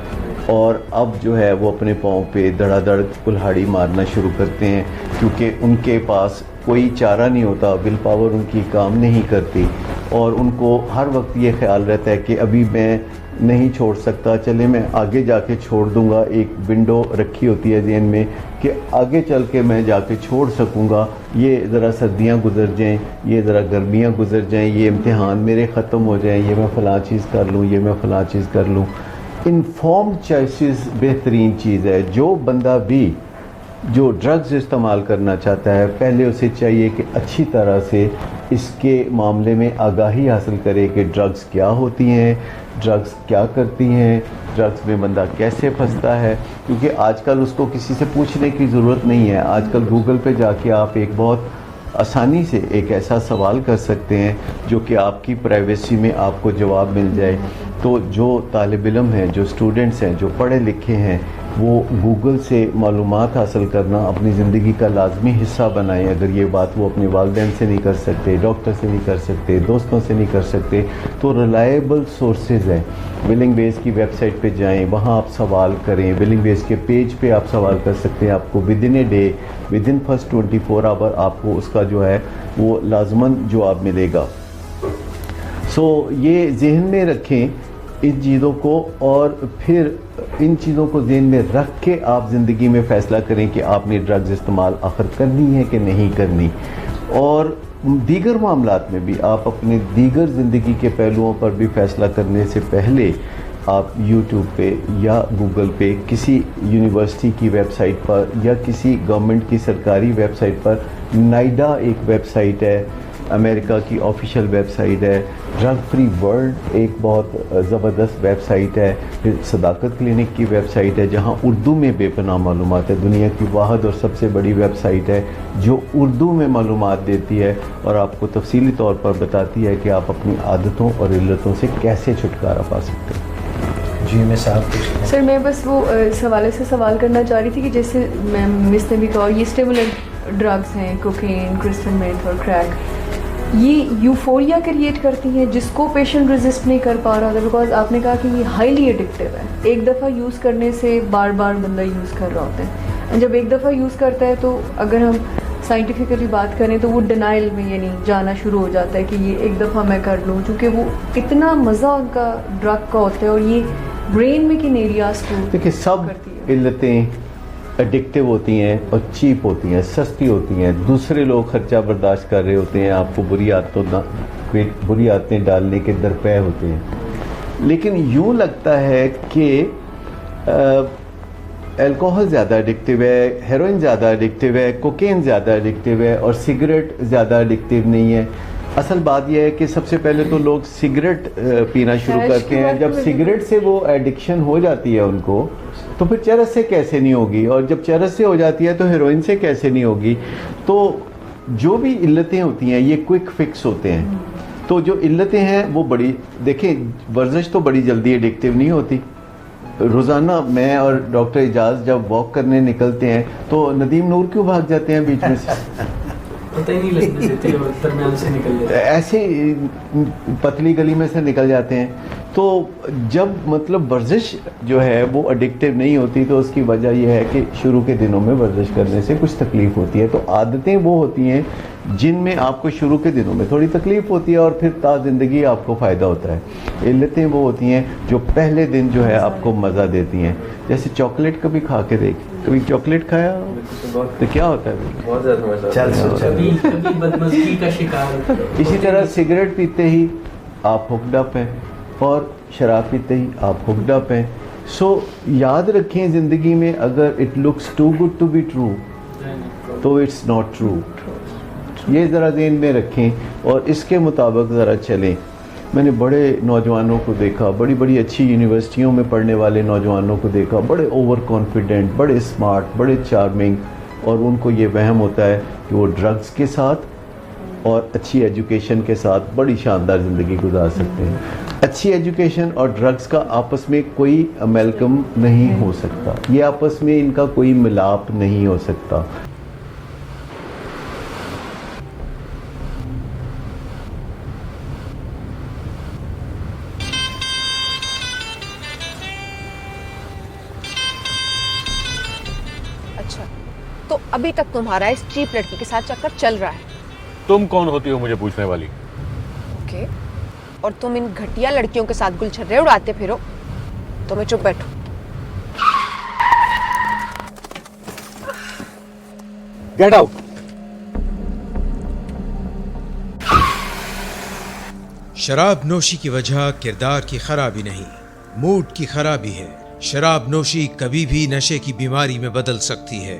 اور اب جو ہے وہ اپنے پاؤں پہ دھڑا دھڑ کلہاڑی مارنا شروع کرتے ہیں, کیونکہ ان کے پاس کوئی چارہ نہیں ہوتا, ول پاور ان کی کام نہیں کرتی, اور ان کو ہر وقت یہ خیال رہتا ہے کہ ابھی میں نہیں چھوڑ سکتا, چلے میں آگے جا کے چھوڑ دوں گا. ایک ونڈو رکھی ہوتی ہے ذہن میں کہ آگے چل کے میں جا کے چھوڑ سکوں گا, یہ ذرا سردیاں گزر جائیں, یہ ذرا گرمیاں گزر جائیں, یہ امتحان میرے ختم ہو جائیں, یہ میں فلاں چیز کر لوں, یہ میں فلاں چیز کر لوں. انفارمڈ چوائسز بہترین چیز ہے. جو بندہ بھی جو ڈرگز استعمال کرنا چاہتا ہے پہلے اسے چاہیے کہ اچھی طرح سے اس کے معاملے میں آگاہی حاصل کرے کہ ڈرگز کیا ہوتی ہیں، ڈرگز کیا کرتی ہیں، ڈرگز میں بندہ کیسے پھنستا ہے، کیونکہ آج کل اس کو کسی سے پوچھنے کی ضرورت نہیں ہے. آج کل گوگل پہ جا کے آپ ایک بہت آسانی سے ایک ایسا سوال کر سکتے ہیں جو کہ آپ کی پرائیویسی میں آپ کو جواب مل جائے. تو جو طالب علم ہیں، جو اسٹوڈنٹس ہیں، جو پڑھے لکھے ہیں، وہ گوگل سے معلومات حاصل کرنا اپنی زندگی کا لازمی حصہ بنائیں. اگر یہ بات وہ اپنے والدین سے نہیں کر سکتے، ڈاکٹر سے نہیں کر سکتے، دوستوں سے نہیں کر سکتے، تو ریلائبل سورسز ہیں. ولنگ بیس کی ویب سائٹ پہ جائیں، وہاں آپ سوال کریں. ولنگ بیس کے پیج پہ آپ سوال کر سکتے ہیں. آپ کو ودن اے ڈے، ودن فرسٹ 24 آور آپ کو اس کا جو ہے وہ لازماً جواب ملے گا. سو یہ ذہن میں رکھیں ان چیزوں کو، اور پھر ان چیزوں کو ذہن میں رکھ کے آپ زندگی میں فیصلہ کریں کہ آپ نے ڈرگز استعمال آخر کرنی ہے کہ نہیں کرنی. اور دیگر معاملات میں بھی آپ اپنے دیگر زندگی کے پہلوؤں پر بھی فیصلہ کرنے سے پہلے آپ یوٹیوب پہ یا گوگل پہ کسی یونیورسٹی کی ویب سائٹ پر یا کسی گورنمنٹ کی سرکاری ویب سائٹ پر، نائڈا ایک ویب سائٹ ہے، امریکہ کی آفیشیل ویب سائٹ ہے، ڈرگ فری ورلڈ ایک بہت زبردست ویب سائٹ ہے، پھر صداقت کلینک کی ویب سائٹ ہے جہاں اردو میں بے پناہ معلومات ہے. دنیا کی واحد اور سب سے بڑی ویب سائٹ ہے جو اردو میں معلومات دیتی ہے اور آپ کو تفصیلی طور پر بتاتی ہے کہ آپ اپنی عادتوں اور علتوں سے کیسے چھٹکارا پا سکتے ہیں. جی میں صاحب سر میں بس وہ اس حوالے سے سوال کرنا چاہ رہی تھی کہ جیسے مس نے بھی کہا یہ اسٹیمولنٹ ڈرگس ہیں، کوکین، کرسٹل میتھ اور کریک، یہ یوفوریا کریٹ کرتی ہیں جس کو پیشنٹ ریزسٹ نہیں کر پا رہا تھا، بیکاز آپ نے کہا کہ یہ ہائیلی ایڈکٹیو ہے. ایک دفعہ یوز کرنے سے بار بار بندہ یوز کر رہا ہوتا ہے. جب ایک دفعہ یوز کرتا ہے تو اگر ہم سائنٹیفکلی بات کریں تو وہ ڈینائل میں یعنی جانا شروع ہو جاتا ہے کہ یہ ایک دفعہ میں کر لوں، چونکہ وہ اتنا مزہ ان کا ڈرگ کا ہوتا ہے. اور یہ برین میں کن ایریاز کو دیکھیں سب علتیں ایڈکٹیو ہوتی ہیں اور چیپ ہوتی ہیں، سستی ہوتی ہیں. دوسرے لوگ خرچہ برداشت کر رہے ہوتے ہیں، آپ کو بری عادتیں ڈالنے کے درپے ہوتے ہیں. لیکن یوں لگتا ہے کہ الکوہل زیادہ ایڈکٹیو ہے، ہیروئن زیادہ ایڈکٹیو ہے، کوکین زیادہ ایڈکٹیو ہے اور سگریٹ زیادہ ایڈکٹیو نہیں ہے. اصل بات یہ ہے کہ سب سے پہلے تو لوگ سگریٹ پینا شروع کرتے ہیں. جب سگریٹ سے وہ ایڈکشن ہو جاتی ہے ان کو، تو پھر چرس سے کیسے نہیں ہوگی، اور جب چرس سے ہو جاتی ہے تو ہیروئن سے کیسے نہیں ہوگی. تو جو بھی علتیں ہوتی ہیں یہ کوئک فکس ہوتے ہیں. تو جو علتیں ہیں وہ بڑی، دیکھیں ورزش تو بڑی جلدی ایڈکٹیو نہیں ہوتی. روزانہ میں اور ڈاکٹر اعجاز جب واک کرنے نکلتے ہیں تو ندیم نور کیوں بھاگ جاتے ہیں بیچ میں سے؟ پتہ ہی نہیں لگنے دیتے، درمیان سے نکل جاتے ہیں، ایسے پتلی گلی میں سے نکل جاتے ہیں. تو جب مطلب ورزش جو ہے وہ ایڈکٹیو نہیں ہوتی تو اس کی وجہ یہ ہے کہ شروع کے دنوں میں ورزش کرنے سے کچھ تکلیف ہوتی ہے. تو عادتیں وہ ہوتی ہیں جن میں آپ کو شروع کے دنوں میں تھوڑی تکلیف ہوتی ہے اور پھر تا زندگی آپ کو فائدہ ہوتا ہے. علتیں وہ ہوتی ہیں جو پہلے دن جو ہے آپ کو مزہ دیتی ہیں. جیسے چاکلیٹ کبھی کھا کے دیکھ، کبھی چاکلیٹ کھایا تو کیا ہوتا ہے؟ بہت زیادہ مزہ. کبھی بدمزگی کا شکار. اسی طرح سگریٹ پیتے ہی آپ ہکڈ اپ ہیں اور شراب پیتے ہی آپ ہکڈ اپ ہیں. سو یاد رکھیں زندگی میں اگر it looks too good to be true تو اٹس ناٹ ٹرو. یہ ذرا ذہن میں رکھیں اور اس کے مطابق ذرا چلیں. میں نے بڑے نوجوانوں کو دیکھا، بڑی بڑی اچھی یونیورسٹیوں میں پڑھنے والے نوجوانوں کو دیکھا، بڑے اوور کانفیڈنٹ، بڑے اسمارٹ، بڑے چارمنگ، اور ان کو یہ وہم ہوتا ہے کہ وہ ڈرگز کے ساتھ اور اچھی ایجوکیشن کے ساتھ بڑی شاندار زندگی گزار سکتے ہیں. اچھی ایجوکیشن اور ڈرگز کا آپس میں کوئی امیلگم نہیں ہو سکتا، یہ آپس میں ان کا کوئی ملاپ نہیں ہو سکتا. اچھا تو ابھی تک تمہارا اس چیپ لڑکی کے ساتھ چکر چل رہا ہے. تم کون ہوتی ہو مجھے پوچھنے والی؟ اوکے، اور تم ان گھٹیا لڑکیوں کے ساتھ گلچھرے اڑاتے پھرو تو میں چپ بیٹھوں. Get out. شراب نوشی کی وجہ کردار کی خرابی نہیں، موڈ کی خرابی ہے. شراب نوشی کبھی بھی نشے کی بیماری میں بدل سکتی ہے.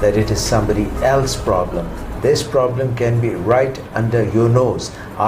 that it is somebody else's problem. This problem can be right under your nose.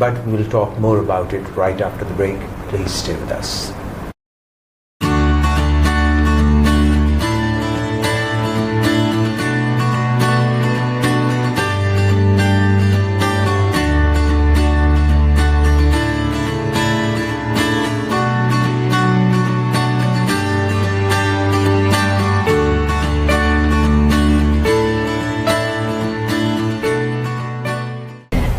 but we will talk more about it right after the break. Please stay with us.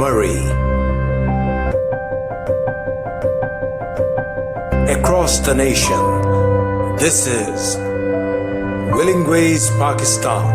Murray, across the nation, this is Willing Ways, Pakistan.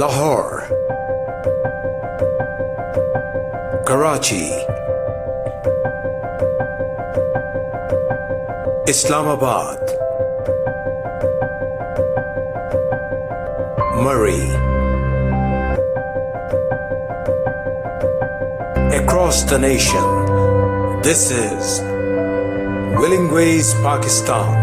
Lahore, Karachi, Islamabad, Murray. Across the nation, this is Willing Ways, Pakistan.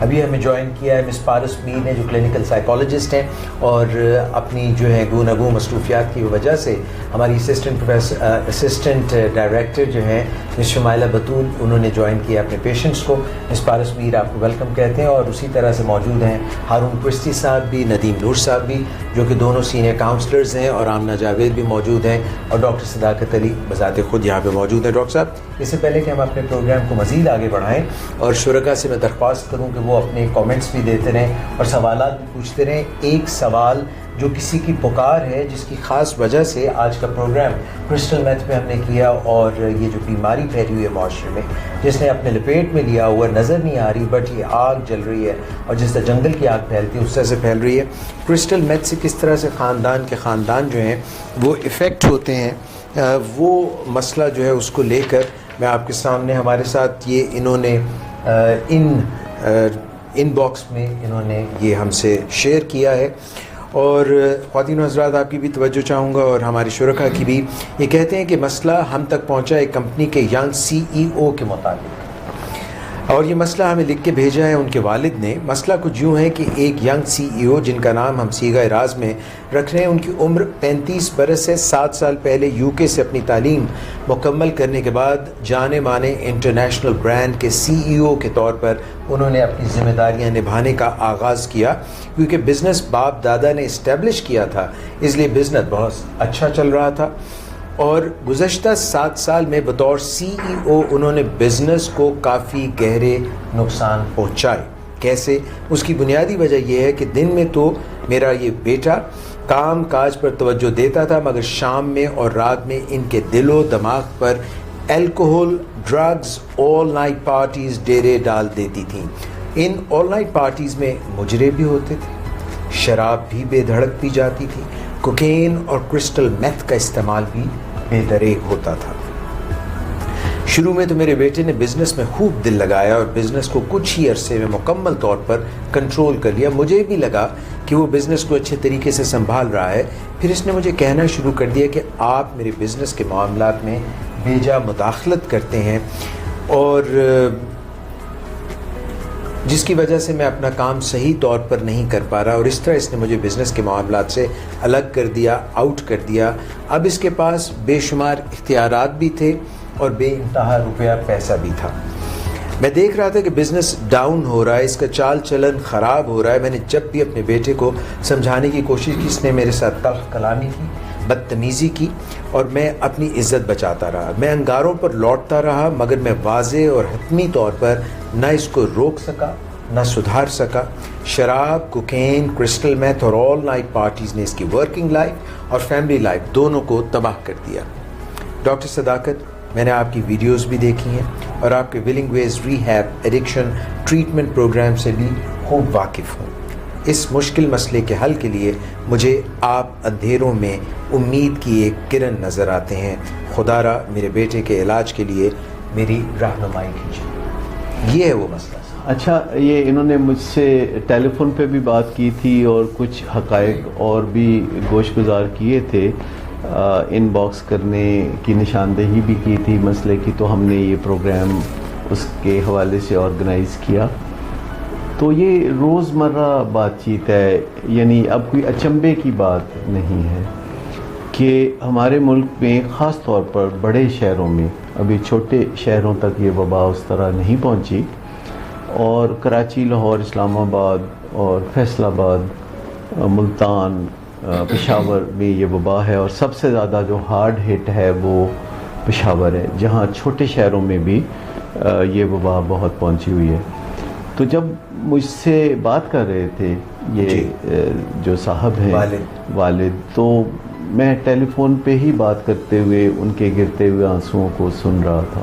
ابھی ہمیں join کیا ہے مس پارس میر نے جو clinical psychologist ہیں اور اپنی جو ہے گوناگوں مصروفیات کی وجہ سے ہماری اسسٹنٹ ڈائریکٹر جو ہیں مس شمائلہ بطول انہوں نے جوائن کیا اپنے پیشنٹس کو. مس پارس میر آپ کو ویلکم کہتے ہیں. اور اسی طرح سے موجود ہیں ہارون کرسٹی صاحب بھی, ندیم نور صاحب بھی جو کہ دونوں سینئر کاؤنسلرز ہیں, اور آمنہ جاوید بھی موجود ہیں, اور ڈاکٹر صداقت علی بذات خود یہاں پہ موجود ہیں. ڈاکٹر صاحب, اس سے پہلے کہ ہم اپنے پروگرام کو مزید آگے بڑھائیں اور شرکاء سے میں درخواست کروں کہ وہ اپنے کامنٹس بھی دیتے رہیں اور سوالات بھی پوچھتے رہیں. ایک سوال جو کسی کی پکار ہے جس کی خاص وجہ سے آج کا پروگرام کرسٹل میتھ پہ ہم نے کیا, اور یہ جو بیماری پھیلی ہوئی ہے معاشرے میں جس نے اپنے لپیٹ میں لیا ہوا نظر نہیں آ رہی بٹ یہ آگ جل رہی ہے, اور جس طرح جنگل کی آگ پھیلتی ہے اس طرح سے پھیل رہی ہے. کرسٹل میتھ سے کس طرح سے خاندان کے خاندان جو ہیں وہ افیکٹ ہوتے ہیں, وہ مسئلہ جو ہے اس کو لے کر میں آپ کے سامنے, ہمارے ساتھ یہ انہوں نے ان باکس میں انہوں نے یہ ہم سے شیئر کیا ہے. اور خواتین و حضرات, آپ کی بھی توجہ چاہوں گا اور ہمارے شرکاء کی بھی. یہ کہتے ہیں کہ مسئلہ ہم تک پہنچا ایک کمپنی کے ینگ CEO کے متعلق, اور یہ مسئلہ ہمیں لکھ کے بھیجا ہے ان کے والد نے. مسئلہ کچھ یوں ہے کہ ایک ینگ CEO جن کا نام ہم صیغہ راز میں رکھ رہے ہیں, ان کی عمر 35 برس ہے. 7 سال پہلے UK سے اپنی تعلیم مکمل کرنے کے بعد جانے مانے انٹرنیشنل برانڈ کے CEO کے طور پر انہوں نے اپنی ذمہ داریاں نبھانے کا آغاز کیا, کیونکہ بزنس باپ دادا نے اسٹیبلش کیا تھا, اس لیے بزنس بہت اچھا چل رہا تھا. اور گزشتہ 7 سال میں بطور CEO انہوں نے بزنس کو کافی گہرے نقصان پہنچائے. کیسے؟ اس کی بنیادی وجہ یہ ہے کہ دن میں تو میرا یہ بیٹا کام کاج پر توجہ دیتا تھا, مگر شام میں اور رات میں ان کے دل و دماغ پر alcohol, drugs, all night parties ڈیرے ڈال دیتی تھیں. ان آل نائٹ پارٹیز میں مجرے بھی ہوتے تھے, شراب بھی بے دھڑک پی جاتی تھی, کوکین اور کرسٹل میتھ کا استعمال بھی بے دریغ ہوتا تھا. شروع میں تو میرے بیٹے نے بزنس میں خوب دل لگایا اور بزنس کو کچھ ہی عرصے میں مکمل طور پر کنٹرول کر لیا. مجھے بھی لگا کہ وہ بزنس کو اچھے طریقے سے سنبھال رہا ہے. پھر اس نے مجھے کہنا شروع کر دیا کہ آپ میرے بزنس کے معاملات میں بے جا مداخلت کرتے ہیں, اور جس کی وجہ سے میں اپنا کام صحیح طور پر نہیں کر پا رہا. اور اس طرح اس نے مجھے بزنس کے معاملات سے الگ کر دیا, آؤٹ کر دیا. اب اس کے پاس بے شمار اختیارات بھی تھے اور بے انتہا روپیہ پیسہ بھی تھا. میں دیکھ رہا تھا کہ بزنس ڈاؤن ہو رہا ہے, اس کا چال چلن خراب ہو رہا ہے. میں نے جب بھی اپنے بیٹے کو سمجھانے کی کوشش کی, اس نے میرے ساتھ تلخ کلامی کی, بدتمیزی کی, اور میں اپنی عزت بچاتا رہا. میں انگاروں پر لوٹتا رہا, مگر میں واضح اور حتمی طور پر نہ اس کو روک سکا نہ سدھار سکا. شراب, کوکین, کرسٹل میتھ اور آل نائٹ پارٹیز نے اس کی ورکنگ لائف اور فیملی لائف دونوں کو تباہ کر دیا. ڈاکٹر صداقت, میں نے آپ کی ویڈیوز بھی دیکھی ہیں اور آپ کے ولنگ ویز ریہیب ایڈکشن ٹریٹمنٹ پروگرام سے بھی خوب واقف ہوں. اس مشکل مسئلے کے حل کے لیے مجھے آپ اندھیروں میں امید کی ایک کرن نظر آتے ہیں. خدا را میرے بیٹے کے علاج کے لیے میری رہنمائی کیجیے. یہ ہے وہ مسئلہ. اچھا, یہ انہوں نے مجھ سے ٹیلی فون پہ بھی بات کی تھی اور کچھ حقائق اور بھی گوش گزار کیے تھے, ان باکس کرنے کی نشاندہی بھی کی تھی مسئلے کی, تو ہم نے یہ پروگرام اس کے حوالے سے آرگنائز کیا. تو یہ روزمرہ بات چیت ہے, یعنی اب کوئی اچنبے کی بات نہیں ہے کہ ہمارے ملک میں خاص طور پر بڑے شہروں میں, ابھی چھوٹے شہروں تک یہ وبا اس طرح نہیں پہنچی, اور کراچی, لاہور, اسلام آباد اور فیصل آباد, ملتان, پشاور میں یہ وبا ہے. اور سب سے زیادہ جو ہارڈ ہٹ ہے وہ پشاور ہے, جہاں چھوٹے شہروں میں بھی یہ وبا بہت پہنچی ہوئی ہے. تو جب مجھ سے بات کر رہے تھے یہ جو صاحب ہیں والد, تو میں ٹیلی فون پہ ہی بات کرتے ہوئے ان کے گرتے ہوئے آنسوؤں کو سن رہا تھا.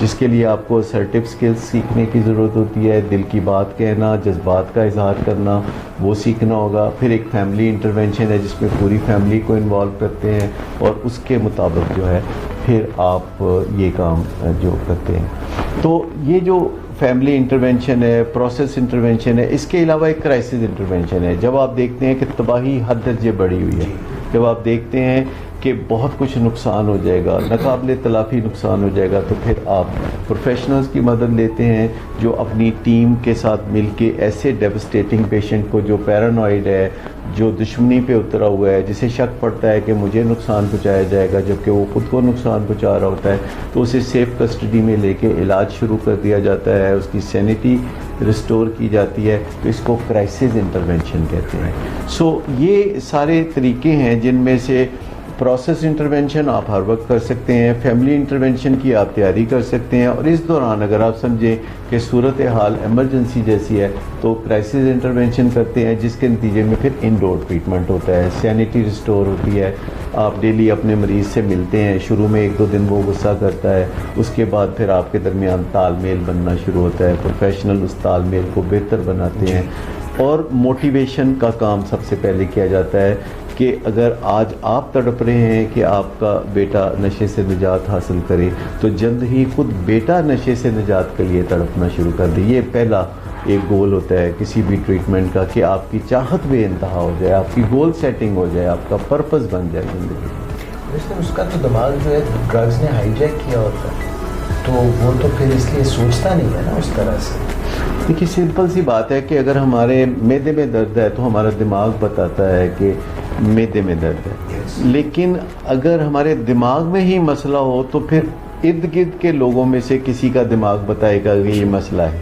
جس کے لیے آپ کو assertive skills سیکھنے کی ضرورت ہوتی ہے. دل کی بات کہنا, جذبات کا اظہار کرنا, وہ سیکھنا ہوگا. پھر ایک فیملی انٹرونشن ہے جس میں پوری فیملی کو انوالو کرتے ہیں اور اس کے مطابق جو ہے پھر آپ یہ کام جو کرتے ہیں. تو یہ جو فیملی انٹرونشن ہے, پروسیس انٹرونشن ہے, اس کے علاوہ ایک کرائسس انٹرونشن ہے. جب آپ دیکھتے ہیں کہ تباہی حد درجے بڑھی ہوئی ہے, جب آپ دیکھتے ہیں کہ بہت کچھ نقصان ہو جائے گا, ناقابل تلافی نقصان ہو جائے گا, تو پھر آپ پروفیشنلز کی مدد لیتے ہیں جو اپنی ٹیم کے ساتھ مل کے ایسے ڈیوسٹیٹنگ پیشنٹ کو جو پیرانوائڈ ہے, جو دشمنی پہ اترا ہوا ہے, جسے شک پڑتا ہے کہ مجھے نقصان پہنچایا جائے گا جبکہ وہ خود کو نقصان پہنچا رہا ہوتا ہے, تو اسے سیف کسٹڈی میں لے کے علاج شروع کر دیا جاتا ہے, اس کی سینٹی ریسٹور کی جاتی ہے. تو اس کو کرائسس انٹرونشن کہتے ہیں. سو یہ سارے طریقے ہیں جن میں سے پروسیس انٹرونشن آپ ہر وقت کر سکتے ہیں, فیملی انٹرونشن کی آپ تیاری کر سکتے ہیں, اور اس دوران اگر آپ سمجھیں کہ صورتحال ایمرجنسی جیسی ہے تو کرائسس انٹرونشن کرتے ہیں, جس کے نتیجے میں پھر انڈور ٹریٹمنٹ ہوتا ہے, سینٹی ریسٹور ہوتی ہے. آپ ڈیلی اپنے مریض سے ملتے ہیں, شروع میں 1-2 دن وہ غصہ کرتا ہے, اس کے بعد پھر آپ کے درمیان تال میل بننا شروع ہوتا ہے. پروفیشنل اس تال میل کو بہتر بناتے ہیں, اور موٹیویشن کا کام سب سے پہلے کیا جاتا ہے کہ اگر آج آپ تڑپ رہے ہیں کہ آپ کا بیٹا نشے سے نجات حاصل کرے, تو جلد ہی خود بیٹا نشے سے نجات کے لیے تڑپنا شروع کر دے. یہ پہلا ایک گول ہوتا ہے کسی بھی ٹریٹمنٹ کا, کہ آپ کی چاہت بے انتہا ہو جائے, آپ کی گول سیٹنگ ہو جائے, آپ کا پرپس بن جائے زندگی. اس کا تو دماغ جو ہے ڈرگز نے ہائی جیک کیا ہوتا ہے, تو وہ تو پھر اس لیے سوچتا نہیں ہے نا اس طرح سے. دیکھیے سمپل سی بات ہے کہ اگر ہمارے معدے میں درد ہے تو ہمارا دماغ بتاتا ہے کہ معدے میں درد ہے, لیکن اگر ہمارے دماغ میں ہی مسئلہ ہو تو پھر ارد گرد کے لوگوں میں سے کسی کا دماغ بتائے گا کہ یہ مسئلہ ہے.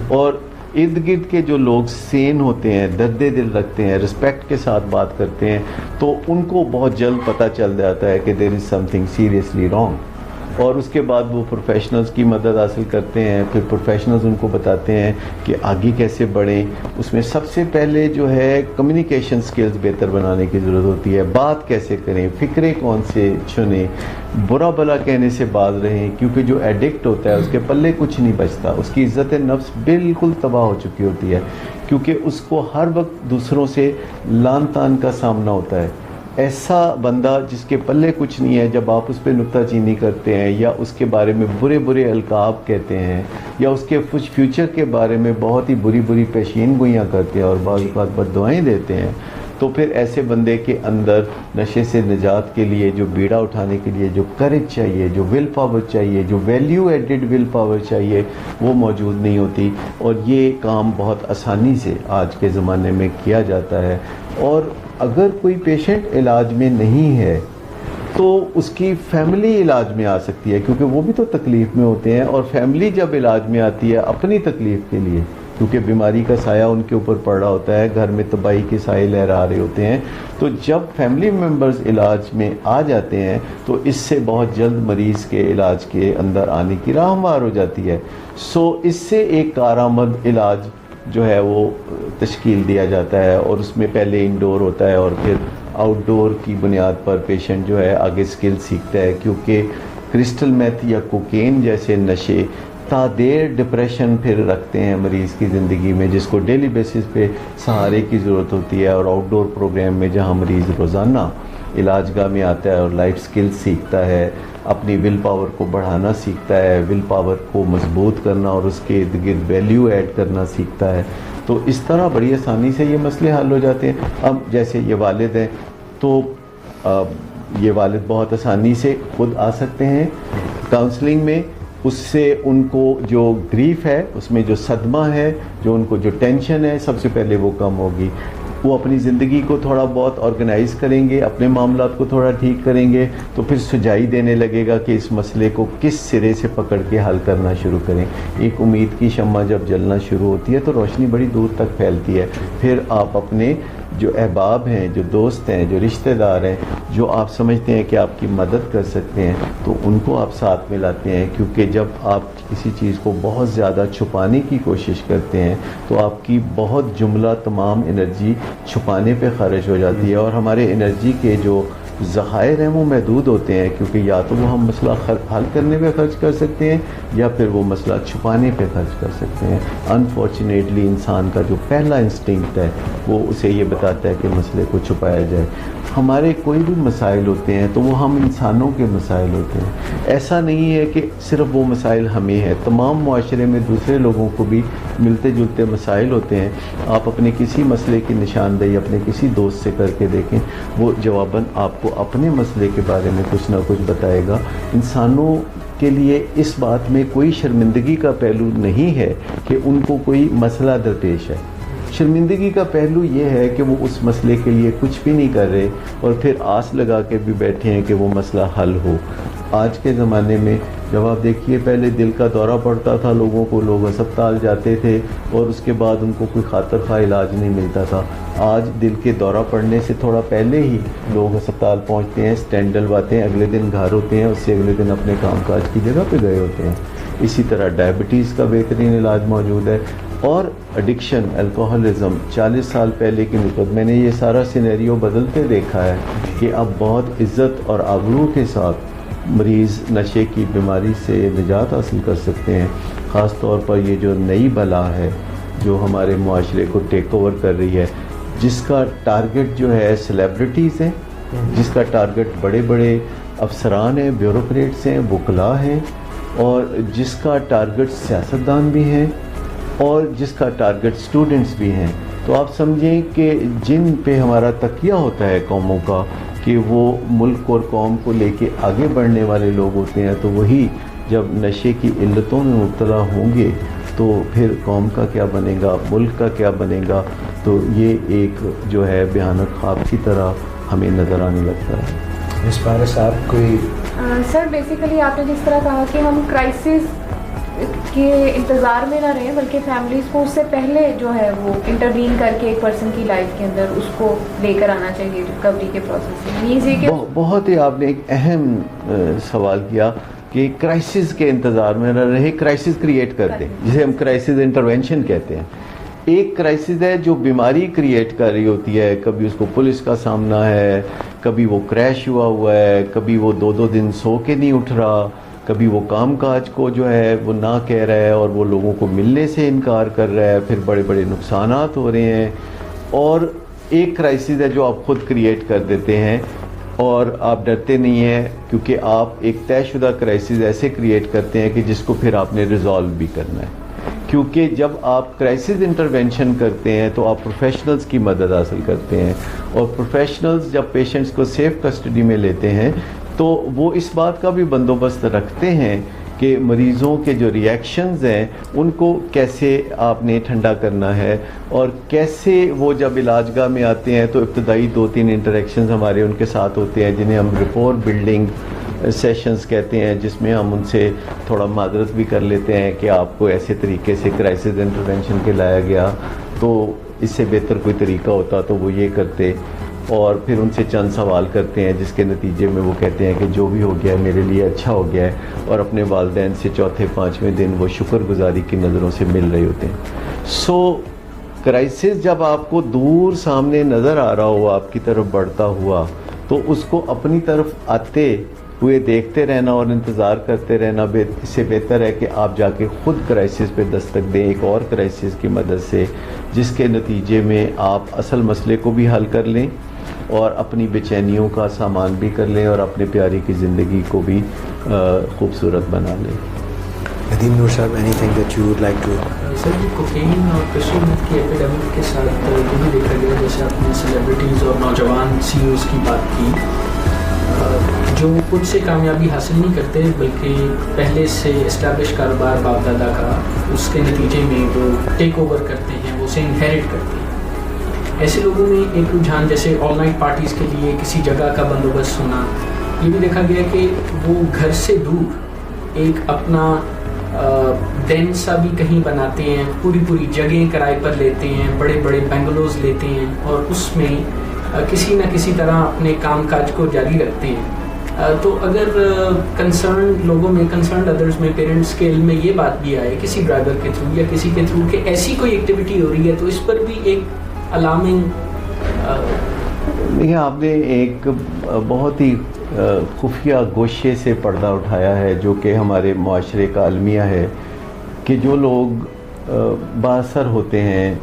اور ارد گرد کے جو لوگ سین ہوتے ہیں, درد دل رکھتے ہیں, رسپیکٹ کے ساتھ بات کرتے ہیں, تو ان کو بہت جلد پتہ چل جاتا ہے کہ دیر از سم تھنگ سیریسلی رانگ, اور اس کے بعد وہ پروفیشنلز کی مدد حاصل کرتے ہیں. پھر پروفیشنلز ان کو بتاتے ہیں کہ آگے کیسے بڑھیں. اس میں سب سے پہلے جو ہے کمیونیکیشن سکلز بہتر بنانے کی ضرورت ہوتی ہے. بات کیسے کریں, فکرے کون سے چنیں, برا بلا کہنے سے باز رہیں, کیونکہ جو ایڈکٹ ہوتا ہے اس کے پلے کچھ نہیں بچتا, اس کی عزت نفس بالکل تباہ ہو چکی ہوتی ہے, کیونکہ اس کو ہر وقت دوسروں سے لان تان کا سامنا ہوتا ہے. ایسا بندہ جس کے پلے کچھ نہیں ہے, جب آپ اس پہ نکتہ چینی کرتے ہیں یا اس کے بارے میں برے برے القاب کہتے ہیں یا اس کے فیوچر کے بارے میں بہت ہی بری بری پیشین گوئیاں کرتے ہیں اور بعض اوقات بد دعائیں دیتے ہیں, تو پھر ایسے بندے کے اندر نشے سے نجات کے لیے جو بیڑا اٹھانے کے لیے جو کریج چاہیے, جو ول پاور چاہیے, جو ویلیو ایڈڈ ول پاور چاہیے, وہ موجود نہیں ہوتی. اور یہ کام بہت آسانی سے آج کے زمانے میں کیا جاتا ہے. اور اگر کوئی پیشنٹ علاج میں نہیں ہے تو اس کی فیملی علاج میں آ سکتی ہے, کیونکہ وہ بھی تو تکلیف میں ہوتے ہیں, اور فیملی جب علاج میں آتی ہے اپنی تکلیف کے لیے, کیونکہ بیماری کا سایہ ان کے اوپر پڑ رہا ہوتا ہے, گھر میں تباہی کے سائے لہرا رہے ہوتے ہیں, تو جب فیملی ممبرز علاج میں آ جاتے ہیں تو اس سے بہت جلد مریض کے علاج کے اندر آنے کی راہ ہموار ہو جاتی ہے. سو اس سے ایک کارآمد علاج جو ہے وہ تشکیل دیا جاتا ہے, اور اس میں پہلے انڈور ہوتا ہے اور پھر آؤٹ ڈور کی بنیاد پر پیشنٹ جو ہے آگے سکل سیکھتا ہے, کیونکہ کرسٹل میتھ یا کوکین جیسے نشے دیر ڈپریشن پھر رکھتے ہیں مریض کی زندگی میں, جس کو ڈیلی بیسس پہ سہارے کی ضرورت ہوتی ہے. اور آؤٹ ڈور پروگرام میں جہاں مریض روزانہ علاج گاہ میں آتا ہے اور لائف سکل سیکھتا ہے, اپنی ول پاور کو بڑھانا سیکھتا ہے, ول پاور کو مضبوط کرنا اور اس کے ارد گرد ویلیو ایڈ کرنا سیکھتا ہے, تو اس طرح بڑی آسانی سے یہ مسئلے حل ہو جاتے ہیں. اب جیسے یہ والد ہیں تو یہ والد بہت آسانی سے خود آ سکتے ہیں کاؤنسلنگ میں, اس سے ان کو جو گریف ہے, اس میں جو صدمہ ہے, جو ان کو جو ٹینشن ہے, سب سے پہلے وہ کم ہوگی. وہ اپنی زندگی کو تھوڑا بہت آرگنائز کریں گے, اپنے معاملات کو تھوڑا ٹھیک کریں گے, تو پھر سجائی دینے لگے گا کہ اس مسئلے کو کس سرے سے پکڑ کے حل کرنا شروع کریں. ایک امید کی شمع جب جلنا شروع ہوتی ہے تو روشنی بڑی دور تک پھیلتی ہے. پھر آپ اپنے جو احباب ہیں, جو دوست ہیں, جو رشتہ دار ہیں, جو آپ سمجھتے ہیں کہ آپ کی مدد کر سکتے ہیں, تو ان کو آپ ساتھ میں لاتے ہیں, کیونکہ جب آپ کسی چیز کو بہت زیادہ چھپانے کی کوشش کرتے ہیں تو آپ کی بہت جملہ تمام انرجی چھپانے پہ خرچ ہو جاتی ہے, اور ہمارے انرجی کے جو ذخائر ہیں وہ محدود ہوتے ہیں، کیونکہ یا تو وہ ہم مسئلہ حل کرنے پہ خرچ کر سکتے ہیں یا پھر وہ مسئلہ چھپانے پہ خرچ کر سکتے ہیں. انفارچونیٹلی انسان کا جو پہلا انسٹنکٹ ہے وہ اسے یہ بتاتا ہے کہ مسئلے کو چھپایا جائے. ہمارے کوئی بھی مسائل ہوتے ہیں تو وہ ہم انسانوں کے مسائل ہوتے ہیں. ایسا نہیں ہے کہ صرف وہ مسائل ہمیں ہیں، تمام معاشرے میں دوسرے لوگوں کو بھی ملتے جلتے مسائل ہوتے ہیں. آپ اپنے کسی مسئلے کی نشاندہی اپنے کسی دوست سے کر کے دیکھیں، وہ جواباً آپ کو اپنے مسئلے کے بارے میں کچھ نہ کچھ بتائے گا. انسانوں کے لیے اس بات میں کوئی شرمندگی کا پہلو نہیں ہے کہ ان کو کوئی مسئلہ درپیش ہے. شرمندگی کا پہلو یہ ہے کہ وہ اس مسئلے کے لیے کچھ بھی نہیں کر رہے اور پھر آس لگا کے بھی بیٹھے ہیں کہ وہ مسئلہ حل ہو. آج کے زمانے میں جب آپ دیکھیے پہلے دل کا دورہ پڑتا تھا لوگوں کو، لوگ ہسپتال جاتے تھے اور اس کے بعد ان کو کوئی خاطر خواہ علاج نہیں ملتا تھا. آج دل کے دورہ پڑنے سے تھوڑا پہلے ہی لوگ ہسپتال پہنچتے ہیں، اسٹینڈ ڈلواتے ہیں، اگلے دن گھر ہوتے ہیں، اس سے اگلے دن اپنے کام کاج کی جگہ پہ گئے ہوتے ہیں. اسی طرح ڈائبٹیز کا بہترین علاج موجود ہے. اور ایڈکشن، الکوہلزم 40 سال پہلے کی نسبت میں نے یہ سارا سینیریو بدلتے دیکھا ہے کہ اب بہت عزت اور آبرو کے ساتھ مریض نشے کی بیماری سے نجات حاصل کر سکتے ہیں. خاص طور پر یہ جو نئی بلا ہے جو ہمارے معاشرے کو ٹیک اوور کر رہی ہے، جس کا ٹارگٹ جو ہے سیلیبریٹیز ہیں، جس کا ٹارگٹ بڑے بڑے افسران ہیں، بیوروکریٹس ہیں، وکلاء ہیں، اور جس کا ٹارگٹ سیاستدان بھی ہیں اور جس کا ٹارگٹ اسٹوڈنٹس بھی ہیں. تو آپ سمجھیں کہ جن پہ ہمارا تکیہ ہوتا ہے قوموں کا کہ وہ ملک اور قوم کو لے کے آگے بڑھنے والے لوگ ہوتے ہیں، تو وہی جب نشے کی علتوں میں مبتلا ہوں گے تو پھر قوم کا کیا بنے گا، ملک کا کیا بنے گا. تو یہ ایک جو ہے بھیانک خواب کی طرح ہمیں نظر آنے لگتا ہے. مس پارس آپ کوئی؟ سر بیسیکلی آپ نے جس طرح کہا کہ ہم کرائسس کے انتظار میں نہ رہیں بلکہ فیملیز کو اس سے پہلے جو ہے وہ انٹروین کر کے ایک پرسن کی لائف کے اندر اس کو لے کر آنا چاہیے ریکوری کے پروسیس میں. بہت ہی آپ نے ایک اہم سوال کیا کہ کرائسس کے انتظار میں نہ رہے، کرائسس کریٹ کر دیں، جسے ہم کرائسس انٹرونشن کہتے ہیں. ایک کرائسس ہے جو بیماری کریٹ کر رہی ہوتی ہے، کبھی اس کو پولیس کا سامنا ہے، کبھی وہ کریش ہوا ہے، کبھی وہ 2 دن سو کے نہیں اٹھ رہا، کبھی وہ کام کاج کو جو ہے وہ نہ کہہ رہا ہے اور وہ لوگوں کو ملنے سے انکار کر رہا ہے، پھر بڑے بڑے نقصانات ہو رہے ہیں. اور ایک کرائسس ہے جو آپ خود کریٹ کر دیتے ہیں اور آپ ڈرتے نہیں ہیں، کیونکہ آپ ایک طے شدہ کرائسس ایسے کریٹ کرتے ہیں کہ جس کو پھر آپ نے ریزالو بھی کرنا ہے. کیونکہ جب آپ کرائسس انٹرونشن کرتے ہیں تو آپ پروفیشنلز کی مدد حاصل کرتے ہیں، اور پروفیشنلز جب پیشنٹس کو سیف کسٹڈی میں لیتے ہیں تو وہ اس بات کا بھی بندوبست رکھتے ہیں کہ مریضوں کے جو ریئیکشنز ہیں ان کو کیسے آپ نے ٹھنڈا کرنا ہے، اور کیسے وہ جب علاج گاہ میں آتے ہیں تو ابتدائی 2-3 انٹریکشنز ہمارے ان کے ساتھ ہوتے ہیں جنہیں ہم رپور بلڈنگ سیشنز کہتے ہیں، جس میں ہم ان سے تھوڑا معذرت بھی کر لیتے ہیں کہ آپ کو ایسے طریقے سے کرائسس انٹرونشن کے لایا گیا، تو اس سے بہتر کوئی طریقہ ہوتا تو وہ یہ کرتے. اور پھر ان سے چند سوال کرتے ہیں جس کے نتیجے میں وہ کہتے ہیں کہ جو بھی ہو گیا ہے میرے لیے اچھا ہو گیا ہے، اور اپنے والدین سے 4-5ویں دن وہ شکر گزاری کی نظروں سے مل رہے ہوتے ہیں. سو کرائسس جب آپ کو دور سامنے نظر آ رہا ہو آپ کی طرف بڑھتا ہوا، تو اس کو اپنی طرف آتے ہوئے دیکھتے رہنا اور انتظار کرتے رہنا، اس سے بہتر ہے کہ آپ جا کے خود کرائسس پہ دستک دیں ایک اور کرائسس کی مدد سے، جس کے نتیجے میں آپ اصل مسئلے کو بھی حل کر لیں اور اپنی بے چینیوں کا سامان بھی کر لیں اور اپنے پیاری کی زندگی کو بھی خوبصورت بنا لیں. Nadeem Noor sahab, anything that you would like to? Sir یہ کوکین اور کرسٹل میتھ کی ایپیڈیمک کے ساتھ یہ بھی دیکھا گیا، جیسے آپ نے سیلیبریٹیز اور نوجوان سی اوز کی بات کی جو خود سے کامیابی حاصل نہیں کرتے بلکہ پہلے سے اسٹیبلش کاروبار باپ دادا کا، اس کے نتیجے میں وہ ٹیک اوور کرتے ہیں، وہ اسے انہیرٹ کرتے ہیں. ایسے لوگوں میں ایک رجحان جیسے آل نائٹ پارٹیز کے لیے کسی جگہ کا بندوبست ہونا، یہ بھی دیکھا گیا کہ وہ گھر سے دور ایک اپنا دین سا بھی کہیں بناتے ہیں، پوری جگہیں کرائے پر لیتے ہیں، بڑے بڑے بنگلوز لیتے ہیں اور اس میں کسی نہ کسی طرح اپنے کام کاج کو جاری رکھتے ہیں. تو اگر کنسرن لوگوں میں، کنسرنڈ ادرز میں، پیرنٹس کے علم میں یہ بات بھی آئے کسی ڈرائیور کے تھرو یا کسی کے تھرو کہ ایسی کوئی ایکٹیویٹی ہو رہی ہے، تو اس پر بھی ایک الارمنگ دیکھیں آپ نے ایک بہت ہی خفیہ گوشے سے پردہ اٹھایا ہے جو کہ ہمارے معاشرے کا المیہ ہے کہ جو لوگ بااثر ہوتے ہیں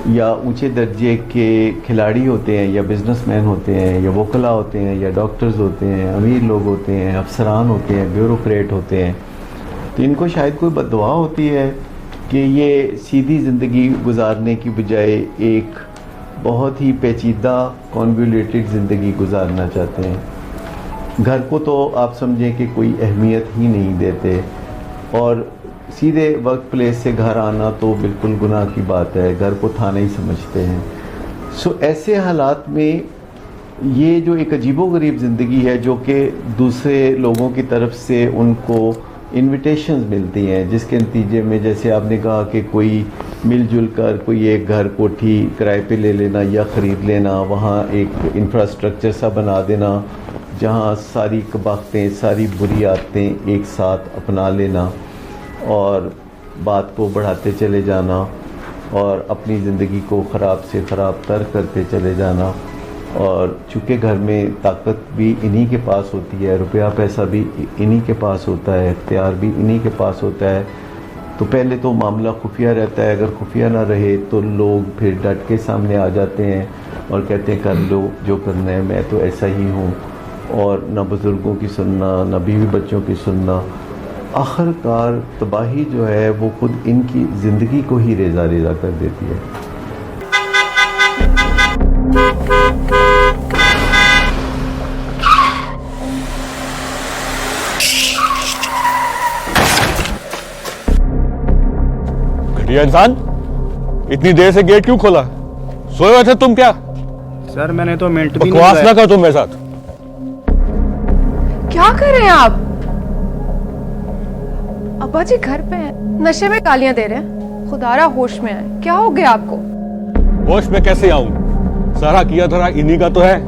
یا اونچے درجے کے کھلاڑی ہوتے ہیں یا بزنس مین ہوتے ہیں یا وکلا ہوتے ہیں یا ڈاکٹرز ہوتے ہیں، امیر لوگ ہوتے ہیں، افسران ہوتے ہیں، بیوروکریٹ ہوتے ہیں، تو ان کو شاید کوئی بد دعا ہوتی ہے کہ یہ سیدھی زندگی گزارنے کی بجائے ایک بہت ہی پیچیدہ کانولیٹڈ زندگی گزارنا چاہتے ہیں۔ گھر کو تو آپ سمجھیں کہ کوئی اہمیت ہی نہیں دیتے، اور سیدھے ورک پلیس سے گھر آنا تو بالکل گناہ کی بات ہے، گھر کو تھانہ ہی سمجھتے ہیں۔ ایسے حالات میں یہ جو ایک عجیب و غریب زندگی ہے جو کہ دوسرے لوگوں کی طرف سے ان کو انویٹیشنز ملتی ہیں، جس کے نتیجے میں جیسے آپ نے کہا کہ کوئی مل جل کر کوئی ایک گھر کوٹھی کرائے پہ لے لینا یا خرید لینا، وہاں ایک انفراسٹرکچر سا بنا دینا جہاں ساری قباحتیں، ساری بری عادتیں ایک ساتھ اپنا لینا اور بات کو بڑھاتے چلے جانا اور اپنی زندگی کو خراب سے خراب تر کرتے چلے جانا۔ اور چونکہ گھر میں طاقت بھی انہی کے پاس ہوتی ہے، روپیہ پیسہ بھی انہی کے پاس ہوتا ہے، اختیار بھی انہی کے پاس ہوتا ہے، تو پہلے تو معاملہ خفیہ رہتا ہے۔ اگر خفیہ نہ رہے تو لوگ پھر ڈٹ کے سامنے آ جاتے ہیں اور کہتے ہیں کر لو جو کرنا ہے، میں تو ایسا ہی ہوں، اور نہ بزرگوں کی سننا نہ بیوی بچوں کی سننا۔ آخر کار تباہی جو ہے وہ خود ان کی زندگی کو ہی ریزہ ریزہ کر دیتی ہے۔ گھٹیا انسان، اتنی دیر سے گیٹ کیوں کھولا؟ سوئے ہوئے تھے تم کیا؟ سر میں نے تو منٹ بھی بکواس نہ کرو تم میرے ساتھ۔ کیا کر رہے ہیں آپ؟ ابا جی گھر پہ ہیں، نشے میں گالیاں دے رہے ہیں، خدارا ہوش میں آئے، کیا ہو گیا آپ کو؟ ہوش میں کیسے آؤں؟ سارا کیا دھرا انہی کا تو ہے۔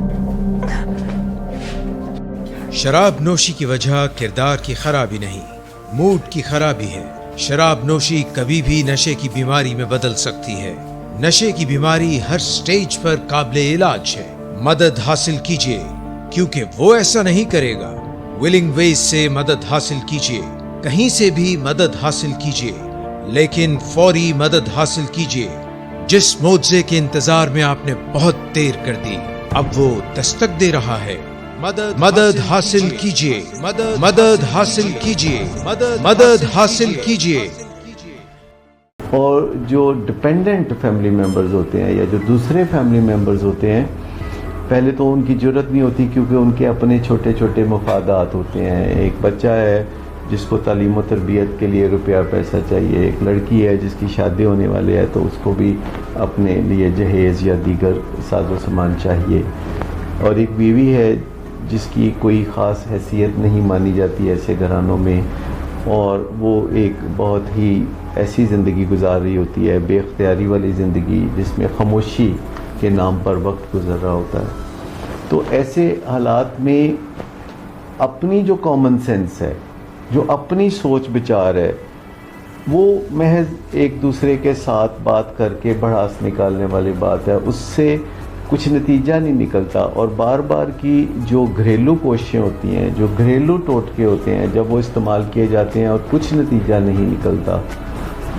شراب نوشی کی وجہ کردار کی خرابی نہیں، موڈ کی خرابی ہے۔ شراب نوشی کبھی بھی نشے کی بیماری میں بدل سکتی ہے۔ نشے کی بیماری ہر سٹیج پر قابل علاج ہے۔ مدد حاصل کیجیے کیونکہ وہ ایسا نہیں کرے گا۔ ولنگ ویز سے مدد حاصل کیجیے، کہیں سے بھی مدد حاصل کیجیے، لیکن فوری مدد حاصل کیجیے۔ جس معجزے کے انتظار میں آپ نے بہت دیر کر دی، اب وہ دستک دے رہا ہے۔ مدد حاصل کیجیے، مدد حاصل کیجیے، مدد حاصل کیجیے۔ اور جو ڈپینڈنٹ فیملی ممبرز ہوتے ہیں یا جو دوسرے فیملی ممبرز ہوتے ہیں، پہلے تو ان کی جرت نہیں ہوتی کیونکہ ان کے اپنے چھوٹے چھوٹے مفادات ہوتے ہیں۔ ایک بچہ ہے جس کو تعلیم و تربیت کے لیے روپیہ پیسہ چاہیے، ایک لڑکی ہے جس کی شادی ہونے والی ہے تو اس کو بھی اپنے لیے جہیز یا دیگر ساز و سامان چاہیے، اور ایک بیوی ہے جس کی کوئی خاص حیثیت نہیں مانی جاتی ایسے گھرانوں میں، اور وہ ایک بہت ہی ایسی زندگی گزار رہی ہوتی ہے، بے اختیاری والی زندگی جس میں خاموشی کے نام پر وقت گزر رہا ہوتا ہے۔ تو ایسے حالات میں اپنی جو کامن سینس ہے، جو اپنی سوچ بچار ہے، وہ محض ایک دوسرے کے ساتھ بات کر کے بڑھاس نکالنے والی بات ہے، اس سے کچھ نتیجہ نہیں نکلتا۔ اور بار بار کی جو گھریلو کوششیں ہوتی ہیں، جو گھریلو ٹوٹکے ہوتے ہیں، جب وہ استعمال کیے جاتے ہیں اور کچھ نتیجہ نہیں نکلتا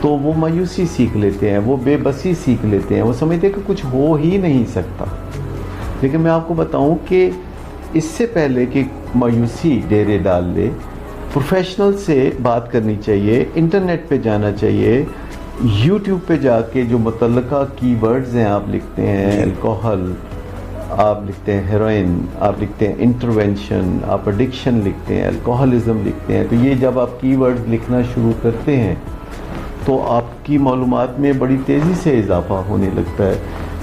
تو وہ مایوسی سیکھ لیتے ہیں، وہ بے بسی سیکھ لیتے ہیں، وہ سمجھتے ہیں کہ کچھ ہو ہی نہیں سکتا۔ لیکن میں آپ کو بتاؤں کہ اس سے پہلے کہ مایوسی ڈیرے ڈال لے، پروفیشنل سے بات کرنی چاہیے، انٹرنیٹ پہ جانا چاہیے، یوٹیوب پہ جا کے جو متعلقہ کی ورڈز ہیں، آپ لکھتے ہیں الکوہل، آپ لکھتے ہیں ہیروئن، آپ لکھتے ہیں انٹروینشن، آپ ایڈکشن لکھتے ہیں، الکوہلزم لکھتے ہیں، تو یہ جب آپ کی ورڈز لکھنا شروع کرتے ہیں تو آپ کی معلومات میں بڑی تیزی سے اضافہ ہونے لگتا ہے،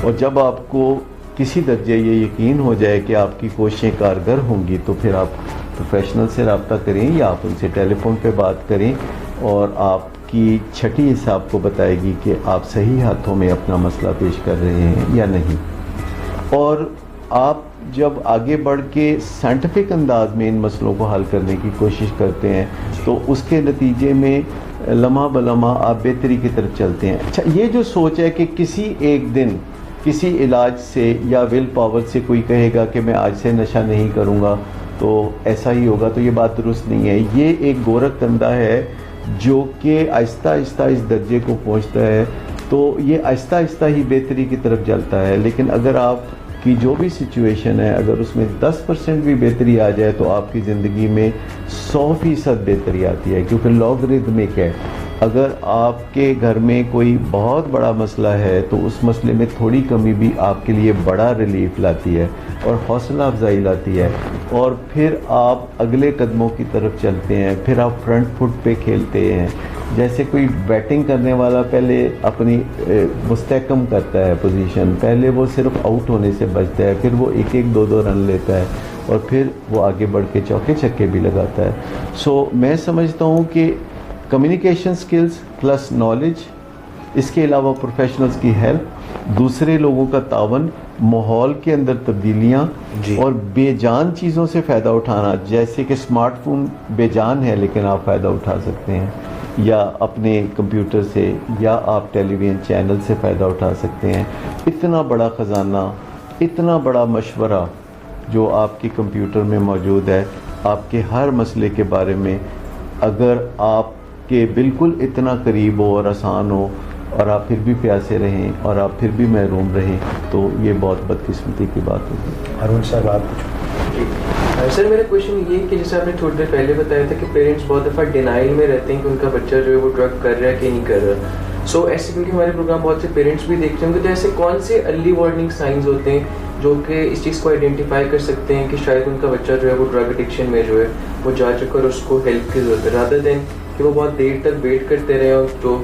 اور جب آپ کو کسی درجے یہ یقین ہو جائے کہ آپ کی کوششیں کارگر ہوں گی تو پھر آپ پروفیشنل سے رابطہ کریں یا آپ ان سے ٹیلی فون پہ بات کریں، اور آپ کی چھٹی حساب کو بتائے گی کہ آپ صحیح ہاتھوں میں اپنا مسئلہ پیش کر رہے ہیں یا نہیں۔ اور آپ جب آگے بڑھ کے سائنٹیفک انداز میں ان مسئلوں کو حل کرنے کی کوشش کرتے ہیں تو اس کے نتیجے میں لمحہ بلمحہ آپ بہتری کی طرف چلتے ہیں۔ اچھا، یہ جو سوچ ہے کہ کسی ایک دن کسی علاج سے یا ول پاور سے کوئی کہے گا کہ میں آج سے نشہ نہیں کروں گا تو ایسا ہی ہوگا، تو یہ بات درست نہیں ہے. یہ ایک گورکھ دھندا ہے جو کہ آہستہ آہستہ اس درجے کو پہنچتا ہے، تو یہ آہستہ آہستہ ہی بہتری کی طرف چلتا ہے. لیکن اگر آپ کی جو بھی سچویشن ہے، اگر اس میں 10% بھی بہتری آ جائے تو آپ کی زندگی میں 100% بہتری آتی ہے، کیونکہ لاگرتھمک ہے. اگر آپ کے گھر میں کوئی بہت بڑا مسئلہ ہے تو اس مسئلے میں تھوڑی کمی بھی آپ کے لیے بڑا ریلیف لاتی ہے اور حوصلہ افزائی لاتی ہے، اور پھر آپ اگلے قدموں کی طرف چلتے ہیں، پھر آپ فرنٹ فٹ پہ کھیلتے ہیں. جیسے کوئی بیٹنگ کرنے والا پہلے اپنی مستحکم کرتا ہے پوزیشن، پہلے وہ صرف آؤٹ ہونے سے بچتا ہے، پھر وہ 1-2 رن لیتا ہے اور پھر وہ آگے بڑھ کے چوکے چھکے بھی لگاتا ہے. سو میں سمجھتا ہوں کہ کمیونیکیشن سکلز پلس نالج، اس کے علاوہ پروفیشنلز کی ہیلپ، دوسرے لوگوں کا تعاون، ماحول کے اندر تبدیلیاں اور بے جان چیزوں سے فائدہ اٹھانا، جیسے کہ اسمارٹ فون بے جان ہے لیکن آپ فائدہ اٹھا سکتے ہیں، یا اپنے کمپیوٹر سے یا آپ ٹیلی ویژن چینل سے فائدہ اٹھا سکتے ہیں. اتنا بڑا خزانہ، اتنا بڑا مشورہ جو آپ کے کمپیوٹر میں موجود ہے، آپ کے ہر مسئلے کے بارے میں اگر آپ کے بالکل اتنا قریب ہو اور آسان ہو اور آپ پھر بھی پیاسے رہیں اور آپ پھر بھی محروم رہیں تو یہ بہت بدقسمتی کی بات ہوگی. ارون صاحب آپ سر میرا کوشچن یہ ہے کہ جیسے آپ نے تھوڑی دیر پہلے بتایا تھا کہ پیرنٹس بہت دفعہ ڈینائل میں رہتے ہیں کہ ان کا بچہ جو ہے وہ ڈرگ کر رہا ہے کہ نہیں کر رہا. سو ایسے کیونکہ ہمارے پروگرام بہت سے پیرنٹس بھی دیکھتے ہوں گے، تو ایسے کون سے ارلی وارننگ سائنز ہوتے ہیں جو کہ اس چیز کو آئیڈینٹیفائی کر سکتے ہیں کہ شاید ان کا بچہ جو ہے وہ ڈرگ ایڈکشن میں جو ہے وہ جا چکا اور اس کو ہیلپ کی ضرورت ہے، رادر دین کہ وہ بہت دیر تک ویٹ کرتے رہے اور جو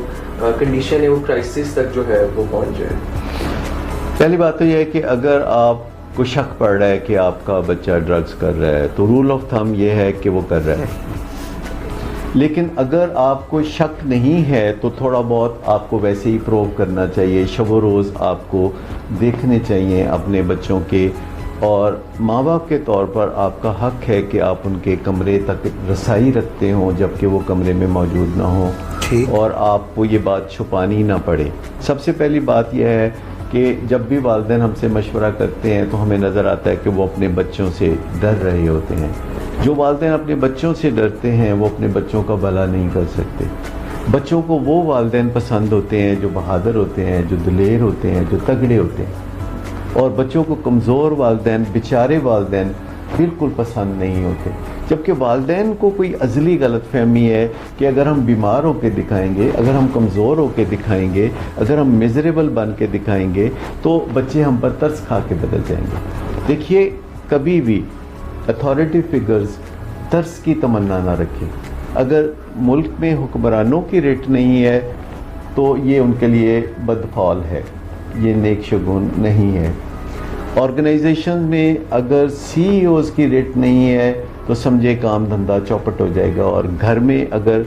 کنڈیشن ہے وہ کرائسس تک جو ہے وہ پہنچ جائے. پہلی بات تو یہ ہے کہ اگر آپ کو شک پڑ رہا ہے کہ آپ کا بچہ ڈرگز کر رہا ہے تو رول آف تھم یہ ہے کہ وہ کر رہا ہے. لیکن اگر آپ کو شک نہیں ہے تو تھوڑا بہت آپ کو ویسے ہی پروو کرنا چاہیے. شب و روز آپ کو دیکھنے چاہیے اپنے بچوں کے، اور ماں باپ کے طور پر آپ کا حق ہے کہ آپ ان کے کمرے تک رسائی رکھتے ہوں جبکہ وہ کمرے میں موجود نہ ہوں، اور آپ کو یہ بات چھپانی نہ پڑے. سب سے پہلی بات یہ ہے کہ جب بھی والدین ہم سے مشورہ کرتے ہیں تو ہمیں نظر آتا ہے کہ وہ اپنے بچوں سے ڈر رہے ہوتے ہیں. جو والدین اپنے بچوں سے ڈرتے ہیں وہ اپنے بچوں کا بھلا نہیں کر سکتے. بچوں کو وہ والدین پسند ہوتے ہیں جو بہادر ہوتے ہیں، جو دلیر ہوتے ہیں، جو تگڑے ہوتے ہیں، اور بچوں کو کمزور والدین، بیچارے والدین بالکل پسند نہیں ہوتے. جبکہ والدین کو کوئی ازلی غلط فہمی ہے کہ اگر ہم بیمار ہو کے دکھائیں گے، اگر ہم کمزور ہو کے دکھائیں گے، اگر ہم میزریبل بن کے دکھائیں گے تو بچے ہم پر ترس کھا کے بدل جائیں گے. دیکھیے کبھی بھی اتھارٹی فگرز ترس کی تمنا نہ رکھیں. اگر ملک میں حکمرانوں کی ریٹ نہیں ہے تو یہ ان کے لیے بدفعل ہے، یہ نیک شگون نہیں ہے. آرگنائزیشن میں اگر سی ای اوز کی ریٹ نہیں ہے تو سمجھے کام دھندا چوپٹ ہو جائے گا. اور گھر میں اگر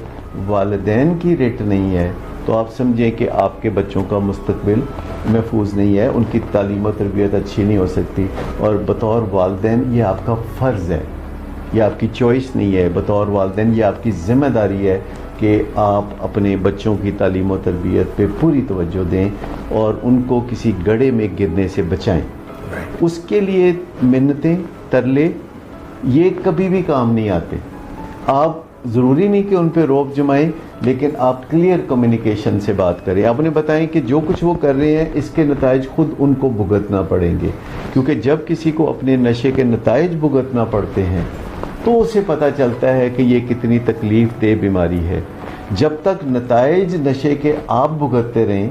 والدین کی ریٹ نہیں ہے تو آپ سمجھیں کہ آپ کے بچوں کا مستقبل محفوظ نہیں ہے، ان کی تعلیم و تربیت اچھی نہیں ہو سکتی. اور بطور والدین یہ آپ کا فرض ہے، یہ آپ کی چوائس نہیں ہے. بطور والدین یہ آپ کی ذمہ داری ہے کہ آپ اپنے بچوں کی تعلیم و تربیت پہ پوری توجہ دیں اور ان کو کسی گڑھے میں گرنے سے بچائیں. اس کے لیے منتیں، ترلے یہ کبھی بھی کام نہیں آتے. آپ ضروری نہیں کہ ان پہ روب جمائیں، لیکن آپ کلیئر کمیونیکیشن سے بات کریں. آپ انہیں بتائیں کہ جو کچھ وہ کر رہے ہیں اس کے نتائج خود ان کو بھگتنا پڑیں گے. کیونکہ جب کسی کو اپنے نشے کے نتائج بھگتنا پڑتے ہیں تو اسے پتہ چلتا ہے کہ یہ کتنی تکلیف دہ بیماری ہے. جب تک نتائج نشے کے آپ بھگتتے رہیں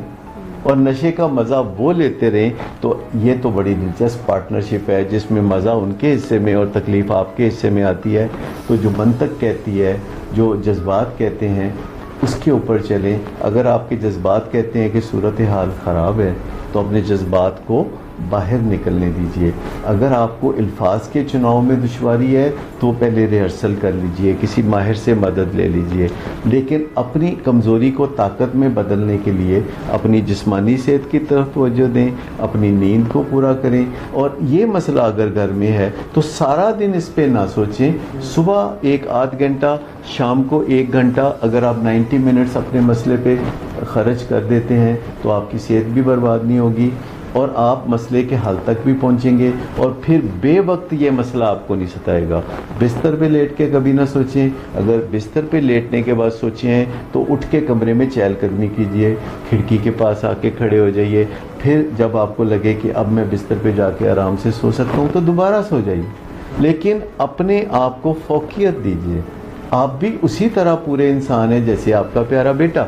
اور نشے کا مزہ وہ لیتے رہیں تو یہ تو بڑی دلچسپ پارٹنرشپ ہے جس میں مزہ ان کے حصے میں اور تکلیف آپ کے حصے میں آتی ہے. تو جو منطق کہتی ہے، جو جذبات کہتے ہیں، اس کے اوپر چلیں. اگر آپ کے جذبات کہتے ہیں کہ صورتحال خراب ہے تو اپنے جذبات کو باہر نکلنے دیجئے. اگر آپ کو الفاظ کے چناؤ میں دشواری ہے تو پہلے ریہرسل کر لیجئے، کسی ماہر سے مدد لے لیجئے. لیکن اپنی کمزوری کو طاقت میں بدلنے کے لیے اپنی جسمانی صحت کی طرف توجہ دیں، اپنی نیند کو پورا کریں. اور یہ مسئلہ اگر گھر میں ہے تو سارا دن اس پہ نہ سوچیں. صبح 1-8 گھنٹہ، شام کو 1 گھنٹہ اگر آپ 90 منٹس اپنے مسئلے پہ خرچ کر دیتے ہیں تو آپ کی صحت بھی برباد نہیں ہوگی، اور آپ مسئلے کے حل تک بھی پہنچیں گے اور پھر بے وقت یہ مسئلہ آپ کو نہیں ستائے گا. بستر پہ لیٹ کے کبھی نہ سوچیں. اگر بستر پہ لیٹنے کے بعد سوچیں ہیں تو اٹھ کے کمرے میں چہل قدمی کیجئے, کھڑکی کے پاس آ کے کھڑے ہو جائیے. پھر جب آپ کو لگے کہ اب میں بستر پہ جا کے آرام سے سو سکتا ہوں تو دوبارہ سو جائیے. لیکن اپنے آپ کو فوقیت دیجئے. آپ بھی اسی طرح پورے انسان ہیں جیسے آپ کا پیارا بیٹا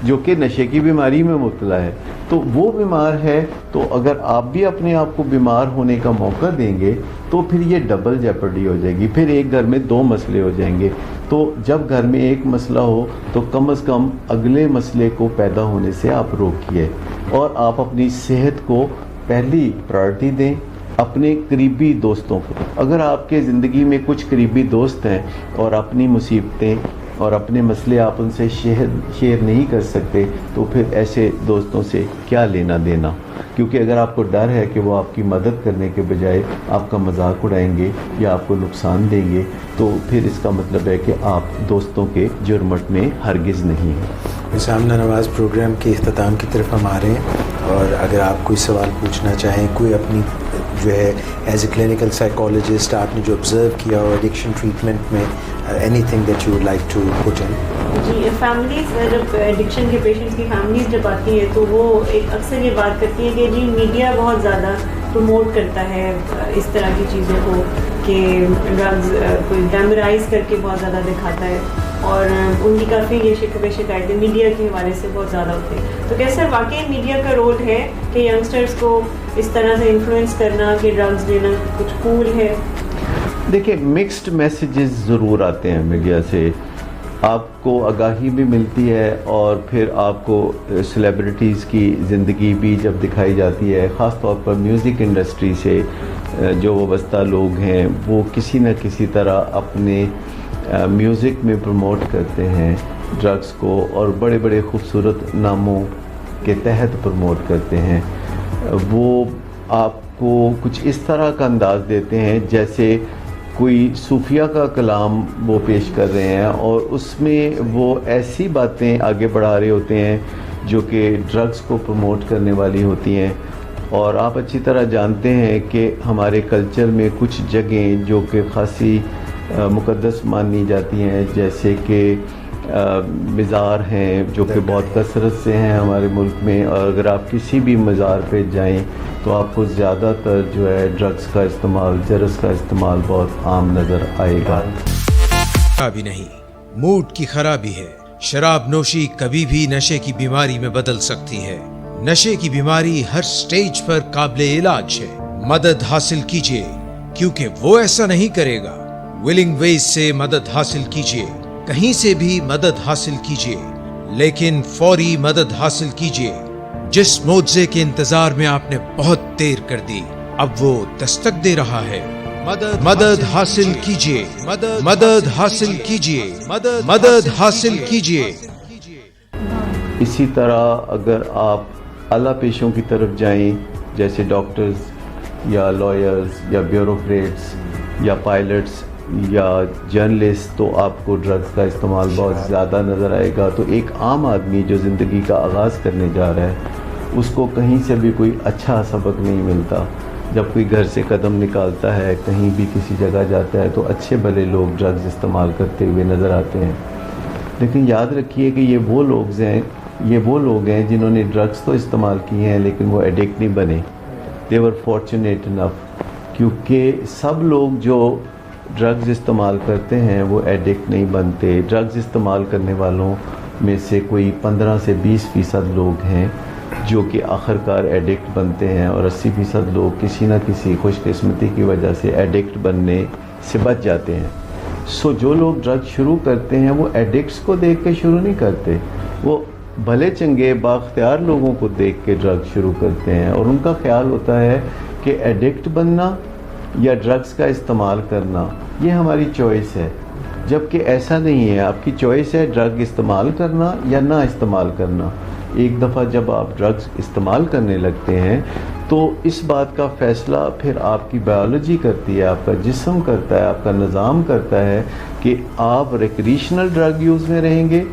جو کہ نشے کی بیماری میں مبتلا ہے. تو وہ بیمار ہے, تو اگر آپ بھی اپنے آپ کو بیمار ہونے کا موقع دیں گے تو پھر یہ ڈبل جیپرڈی ہو جائے گی. پھر ایک گھر میں 2 مسئلے ہو جائیں گے. تو جب گھر میں ایک مسئلہ ہو تو کم از کم اگلے مسئلے کو پیدا ہونے سے آپ روکیے اور آپ اپنی صحت کو پہلی پرائرٹی دیں. اپنے قریبی دوستوں کو, اگر آپ کے زندگی میں کچھ قریبی دوست ہیں اور اپنی مصیبتیں اور اپنے مسئلے آپ ان سے شیئر نہیں کر سکتے تو پھر ایسے دوستوں سے کیا لینا دینا. کیونکہ اگر آپ کو ڈر ہے کہ وہ آپ کی مدد کرنے کے بجائے آپ کا مذاق اڑائیں گے یا آپ کو نقصان دیں گے تو پھر اس کا مطلب ہے کہ آپ دوستوں کے جرمٹ میں ہرگز نہیں ہیں. سامنا نواز پروگرام کے اختتام کی طرف ہم آ رہے ہیں, اور اگر آپ کوئی سوال پوچھنا چاہیں, کوئی اپنی جو ہے ایز اے کلینکل سائیکالوجسٹ آپ نے جو آبزرو کیا ہو ایڈکشن ٹریٹمنٹ میں, anything that you would like to put in. جی, فیملیز جب ایڈکشن کے پیشنٹس کی فیملیز جب آتی ہے تو وہ اکثر یہ بات کرتی ہے کہ جی میڈیا بہت زیادہ پروموٹ کرتا ہے اس طرح کی چیزوں کو کہ ڈرگز کوئی گلیمرائز کر کے بہت زیادہ دکھاتا ہے, اور ان کی کافی یہ شکایتیں میڈیا کے حوالے سے بہت زیادہ ہوتی ہیں. تو کیسے واقعی میڈیا کا رول ہے کہ ینگسٹرز کو اس طرح سے انفلوئنس کرنا کہ ڈرگز لینا کچھ کول ہے؟ دیکھیں, مکسڈ میسیجز ضرور آتے ہیں میڈیا سے. آپ کو آگاہی بھی ملتی ہے اور پھر آپ کو سیلیبریٹیز کی زندگی بھی جب دکھائی جاتی ہے, خاص طور پر میوزک انڈسٹری سے جو وابستہ لوگ ہیں وہ کسی نہ کسی طرح اپنے میوزک میں پروموٹ کرتے ہیں ڈرگز کو, اور بڑے بڑے خوبصورت ناموں کے تحت پروموٹ کرتے ہیں. وہ آپ کو کچھ اس طرح کا انداز دیتے ہیں جیسے کوئی صوفیہ کا کلام وہ پیش کر رہے ہیں, اور اس میں وہ ایسی باتیں آگے بڑھا رہے ہوتے ہیں جو کہ ڈرگز کو پروموٹ کرنے والی ہوتی ہیں. اور آپ اچھی طرح جانتے ہیں کہ ہمارے کلچر میں کچھ جگہیں جو کہ خاصی مقدس مانی جاتی ہیں, جیسے کہ مزار ہیں جو کہ بہت کثرت سے ہیں ہمارے ملک میں, اور اگر آپ کسی بھی مزار پہ جائیں تو آپ کو زیادہ تر جو ہے ڈرگز کا استعمال, چرس کا استعمال بہت عام نظر آئے گا. خرابی نہیں, موڈ کی خرابی ہے. شراب نوشی کبھی بھی نشے کی بیماری میں بدل سکتی ہے. نشے کی بیماری ہر سٹیج پر قابل علاج ہے. مدد حاصل کیجیے کیونکہ وہ ایسا نہیں کرے گا. ولنگ ویز سے مدد حاصل کیجیے, کہیں سے بھی مدد حاصل کیجیے, لیکن فوری مدد حاصل کیجیے. جس معجزے کے انتظار میں آپ نے بہت دیر کر دی اب وہ دستک دے رہا ہے. مدد حاصل کیجیے, مدد حاصل کیجیے, مدد حاصل کیجیے. اسی طرح اگر آپ اعلیٰ پیشوں کی طرف جائیں جیسے ڈاکٹرز یا لائرز یا بیوروکریٹس یا پائلٹس یا جرنلسٹ, تو آپ کو ڈرگز کا استعمال بہت زیادہ نظر آئے گا. تو ایک عام آدمی جو زندگی کا آغاز کرنے جا رہا ہے اس کو کہیں سے بھی کوئی اچھا سبق نہیں ملتا. جب کوئی گھر سے قدم نکالتا ہے, کہیں بھی کسی جگہ جاتا ہے تو اچھے بھلے لوگ ڈرگز استعمال کرتے ہوئے نظر آتے ہیں. لیکن یاد رکھیے کہ یہ وہ لوگ ہیں جنہوں نے ڈرگز تو استعمال کیے ہیں لیکن وہ ایڈکٹ نہیں بنے. they were fortunate enough, کیونکہ سب لوگ جو ڈرگز استعمال کرتے ہیں وہ ایڈکٹ نہیں بنتے. ڈرگز استعمال کرنے والوں میں سے کوئی 15 سے 20% لوگ ہیں جو کہ آخرکار ایڈکٹ بنتے ہیں, اور 80% لوگ کسی نہ کسی خوش قسمتی کی وجہ سے ایڈکٹ بننے سے بچ جاتے ہیں. سو جو لوگ ڈرگ شروع کرتے ہیں وہ ایڈکٹس کو دیکھ کے شروع نہیں کرتے, وہ بھلے چنگے بااختیار لوگوں کو دیکھ کے ڈرگ شروع کرتے ہیں, اور ان کا خیال ہوتا ہے کہ ایڈکٹ بننا یا ڈرگز کا استعمال کرنا یہ ہماری چوائس ہے, جبکہ ایسا نہیں ہے. آپ کی چوائس ہے ڈرگ استعمال کرنا یا نہ استعمال کرنا. ایک دفعہ جب آپ ڈرگز استعمال کرنے لگتے ہیں تو اس بات کا فیصلہ پھر آپ کی بایولوجی کرتی ہے, آپ کا جسم کرتا ہے, آپ کا نظام کرتا ہے کہ آپ ریکریشنل ڈرگ یوز میں رہیں گے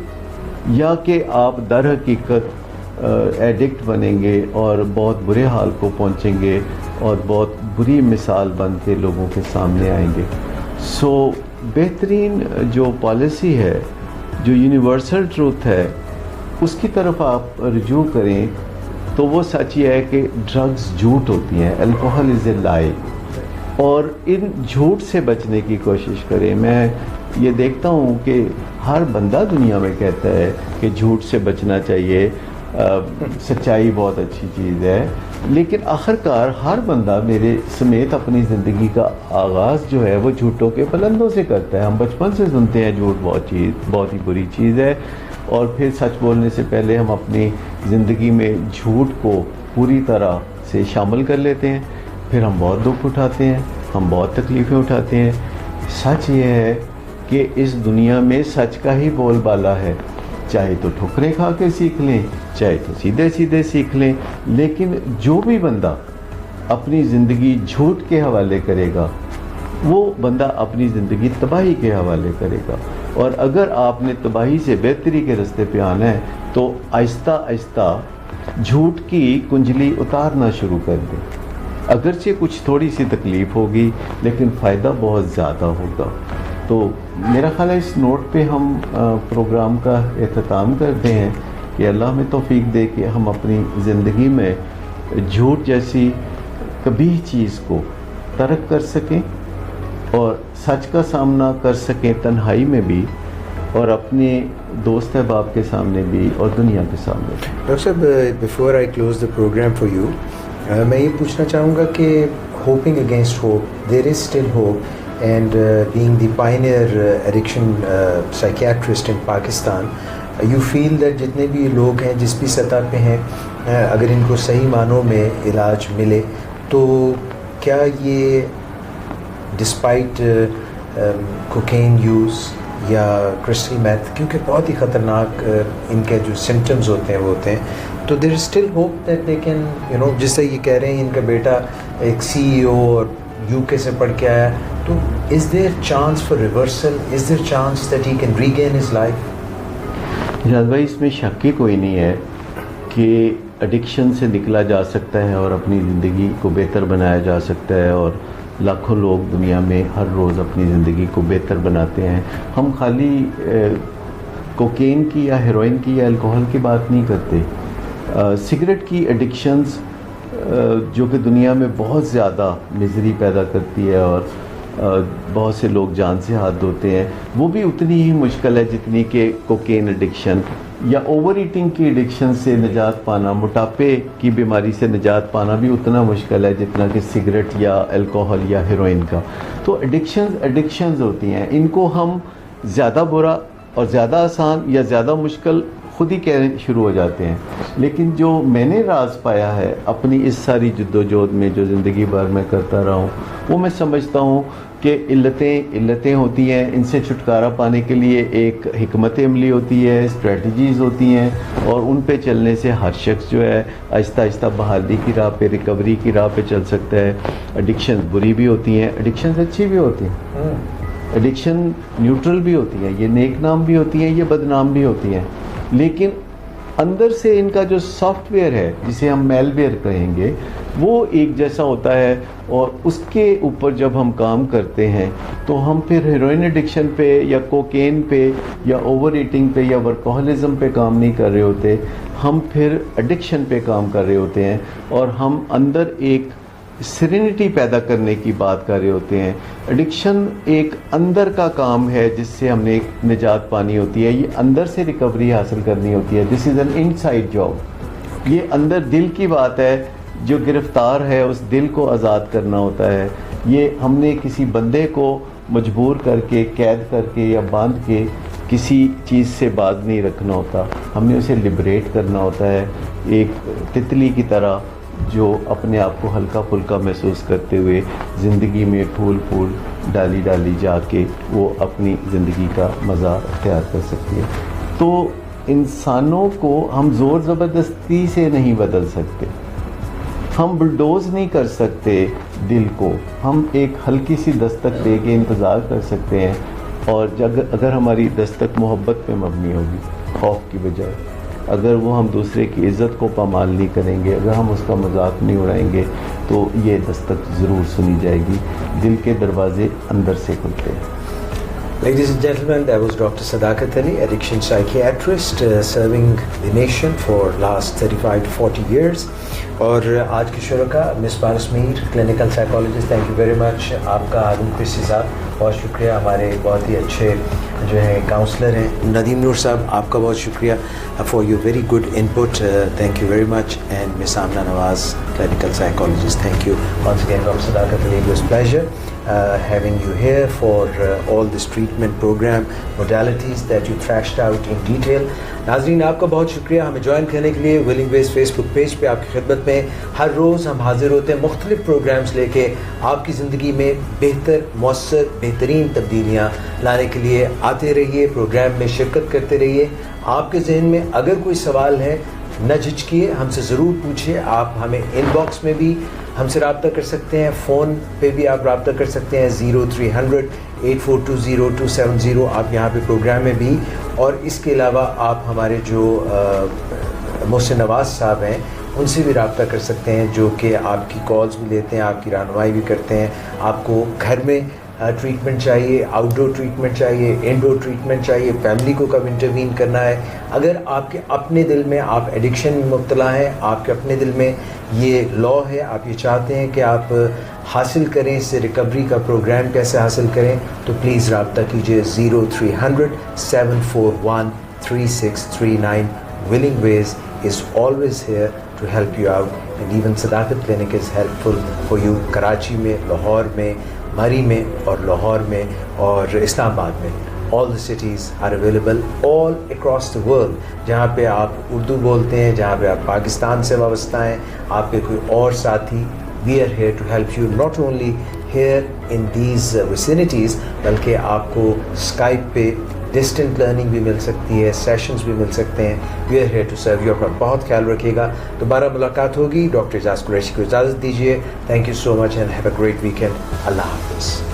یا کہ آپ در حقیقت ایڈکٹ بنیں گے اور بہت برے حال کو پہنچیں گے اور بہت بری مثال بن کے لوگوں کے سامنے آئیں گے. سو بہترین جو پالیسی ہے, جو یونیورسل ٹروتھ ہے, اس کی طرف آپ رجوع کریں تو وہ سچ یہ ہے کہ ڈرگز جھوٹ ہوتی ہیں, الکوہل از اے لائی, اور ان جھوٹ سے بچنے کی کوشش کریں. میں یہ دیکھتا ہوں کہ ہر بندہ دنیا میں کہتا ہے کہ جھوٹ سے بچنا چاہیے, سچائی بہت اچھی چیز ہے, لیکن آخرکار ہر بندہ میرے سمیت اپنی زندگی کا آغاز جو ہے وہ جھوٹوں کے بلندوں سے کرتا ہے. ہم بچپن سے سنتے ہیں جھوٹ بہت ہی بری چیز ہے, اور پھر سچ بولنے سے پہلے ہم اپنی زندگی میں جھوٹ کو پوری طرح سے شامل کر لیتے ہیں, پھر ہم بہت دکھ اٹھاتے ہیں, ہم بہت تکلیفیں اٹھاتے ہیں. سچ یہ ہے کہ اس دنیا میں سچ کا ہی بول بالا ہے, چاہے تو ٹھکریں کھا کے سیکھ لیں, چاہے تو سیدھے سیدھے سیکھ لیں, لیکن جو بھی بندہ اپنی زندگی جھوٹ کے حوالے کرے گا وہ بندہ اپنی زندگی تباہی کے حوالے کرے گا. اور اگر آپ نے تباہی سے بہتری کے راستے پہ آنا ہے تو آہستہ آہستہ جھوٹ کی کنجلی اتارنا شروع کر دیں. اگرچہ کچھ تھوڑی سی تکلیف ہوگی لیکن فائدہ بہت زیادہ ہوگا. تو میرا خیال ہے اس نوٹ پہ ہم پروگرام کا اختتام کرتے ہیں کہ اللہ ہمیں توفیق دے کہ ہم اپنی زندگی میں جھوٹ جیسی کبھی چیز کو ترک کر سکیں اور سچ کا سامنا کر سکیں, تنہائی میں بھی اور اپنے دوست احباب کے سامنے بھی اور دنیا کے سامنے بھی. ڈاکٹر صاحب, before I close the programme for you, میں یہ پوچھنا چاہوں گا کہ hoping against hope, there is still hope, and being the pioneer addiction psychiatrist in Pakistan, you feel that جتنے بھی لوگ ہیں جس بھی سطح پہ ہیں, اگر ان کو صحیح معنوں میں علاج ملے تو کیا یہ ڈسپائٹ کوکین یوز یا کرسٹل میتھ, کیونکہ بہت ہی خطرناک ان کے جو سمٹمز ہوتے ہیں وہ ہوتے ہیں, تو there is still hope that they can جس سے یہ کہہ رہے ہیں ان کا بیٹا ایک CEO اور UK سے پڑھ کے آیا, تو is there chance for reversal? Is there chance that he can regain his life? جہاز بھائی, اس میں شک ہی کوئی نہیں ہے کہ ایڈکشن سے نکلا جا سکتا ہے اور اپنی زندگی کو بہتر بنایا جا سکتا ہے, اور لاکھوں لوگ دنیا میں ہر روز اپنی زندگی کو بہتر بناتے ہیں. ہم خالی کوکین کی یا ہیروئن کی یا الکوہل کی بات نہیں کرتے. سگریٹ کی ایڈکشنز جو کہ دنیا میں بہت زیادہ مزری پیدا کرتی ہے اور بہت سے لوگ جان سے ہاتھ دھوتے ہیں, وہ بھی اتنی ہی مشکل ہے جتنی کہ کوکین ایڈکشن یا اوور ایٹنگ کی ایڈکشن سے نجات پانا, موٹاپے کی بیماری سے نجات پانا بھی اتنا مشکل ہے جتنا کہ سگریٹ یا الکوہل یا ہیروئن کا. تو ایڈکشنز ہوتی ہیں, ان کو ہم زیادہ برا اور زیادہ آسان یا زیادہ مشکل خود ہی کہنے شروع ہو جاتے ہیں. لیکن جو میں نے راز پایا ہے اپنی اس ساری جدوجہد میں جو زندگی بھر میں کرتا رہا ہوں, وہ میں سمجھتا ہوں کہ علتیں ہوتی ہیں, ان سے چھٹکارا پانے کے لیے ایک حکمت عملی ہوتی ہے, اسٹریٹجیز ہوتی ہیں, اور ان پہ چلنے سے ہر شخص جو ہے آہستہ آہستہ بحالی کی راہ پہ, ریکوری کی راہ پہ چل سکتا ہے. ایڈکشن بری بھی ہوتی ہیں, ایڈکشن اچھی بھی ہوتی ہیں, ایڈکشن نیوٹرل بھی ہوتی ہیں, یہ نیک نام بھی ہوتی ہیں, یہ بدنام بھی ہوتی ہیں, لیکن اندر سے ان کا جو سافٹ ویئر ہے جسے ہم میل ویئر کہیں گے وہ ایک جیسا ہوتا ہے, اور اس کے اوپر جب ہم کام کرتے ہیں تو ہم پھر ہیروئن ایڈکشن پہ یا کوکین پہ یا اوور ایٹنگ پہ یا ورکوہولزم پہ کام نہیں کر رہے ہوتے, ہم پھر ایڈکشن پہ کام کر رہے ہوتے ہیں, اور ہم اندر ایک سیرینٹی پیدا کرنے کی بات کر رہے ہوتے ہیں. ایڈکشن ایک اندر کا کام ہے جس سے ہم نے ایک نجات پانی ہوتی ہے, یہ اندر سے ریکوری حاصل کرنی ہوتی ہے. This is an inside job, یہ اندر دل کی بات ہے, جو گرفتار ہے اس دل کو آزاد کرنا ہوتا ہے. یہ ہم نے کسی بندے کو مجبور کر کے, قید کر کے یا باندھ کے کسی چیز سے باز نہیں رکھنا ہوتا, ہم نے اسے لبریٹ کرنا ہوتا ہے, ایک تتلی کی طرح جو اپنے آپ کو ہلکا پھلکا محسوس کرتے ہوئے زندگی میں پھول پھول ڈالی ڈالی جا کے وہ اپنی زندگی کا مزہ اختیار کر سکتی ہے. تو انسانوں کو ہم زور زبردستی سے نہیں بدل سکتے, ہم بلڈوز نہیں کر سکتے دل کو, ہم ایک ہلکی سی دستک دے کے انتظار کر سکتے ہیں, اور اگر ہماری دستک محبت پہ مبنی ہوگی خوف کی بجائے, اگر وہ ہم دوسرے کی عزت کو پامال نہیں کریں گے, اگر ہم اس کا مذاق نہیں اڑائیں گے, تو یہ دستک ضرور سنی جائے گی. دل کے دروازے اندر سے کھلتے ہیں. Ladies and gentlemen, that was Dr. Sadakat Ali, addiction psychiatrist, serving the nation for last 35 to 40 years. اور آج کی شرکا miss Paras Mir, clinical psychologist, thank you very much. آپ کا ہارون قریشی صاحب بہت شکریہ, ہمارے بہت ہی اچھے جو ہیں کاؤنسلر ہیں. ندیم نور صاحب, آپ کا بہت شکریہ for your very good input, thank you very much. And miss Amna Nawaz, clinical psychologist, thank you once again. Dr. Sadakat Ali, it was pleasure having you here for all this treatment program modalities that you thrashed out in detail. ناظرین, آپ کا بہت شکریہ ہمیں join کرنے کے لیے. ولنگ ویز face بک page پہ آپ کی خدمت میں ہر روز ہم حاضر ہوتے ہیں مختلف پروگرامز لے کے. آپ کی زندگی میں بہتر, مؤثر, بہترین تبدیلیاں لانے کے لیے آتے رہیے, پروگرام میں شرکت کرتے رہیے. آپ کے ذہن میں اگر کوئی سوال ہے, نہ جھجکیے, ہم سے ضرور پوچھیے. آپ ہمیں ان باکس میں بھی ہم سے رابطہ کر سکتے ہیں, فون پہ بھی آپ رابطہ کر سکتے ہیں 0300 8420 آپ یہاں پہ پروگرام میں بھی. اور اس کے علاوہ آپ ہمارے جو محسن نواز صاحب ہیں ان سے بھی رابطہ کر سکتے ہیں, جو کہ آپ کی کالز بھی لیتے ہیں, آپ کی رہنمائی بھی کرتے ہیں. آپ کو گھر میں ٹریٹمنٹ چاہیے, آؤٹ ڈور ٹریٹمنٹ چاہیے, انڈور ٹریٹمنٹ چاہیے, فیملی کو کب انٹروین کرنا ہے. اگر آپ کے اپنے دل میں آپ ایڈکشن میں مبتلا ہیں, آپ کے اپنے دل میں یہ لا ہے, آپ یہ چاہتے ہیں کہ آپ حاصل کریں اس سے ریکوری کا پروگرام کیسے حاصل کریں, تو پلیز رابطہ کیجیے 0300 741 3639. Willing ways is always here to help you out, and even Sadaqat clinic is helpful for you. Karachi میں, لاہور میں, مری میں اور لاہور میں اور اسلام آباد میں, all the cities are available all across the world. جہاں پہ آپ اردو بولتے ہیں, جہاں پہ آپ پاکستان سے وابستہ ہیں, آپ کے کوئی اور ساتھی, we are here to help you not only here in these vicinities, بلکہ آپ کو اسکائپ پہ ڈسٹنٹ لرننگ بھی مل سکتی ہے, سیشنز بھی مل سکتے ہیں. We are here to serve you. اپنا بہت خیال رکھیے گا. دوبارہ ملاقات ہوگی. ڈاکٹر اعجاز قریشی کو اجازت دیجیے. Thank you so much and have a great weekend. اللہ حافظ.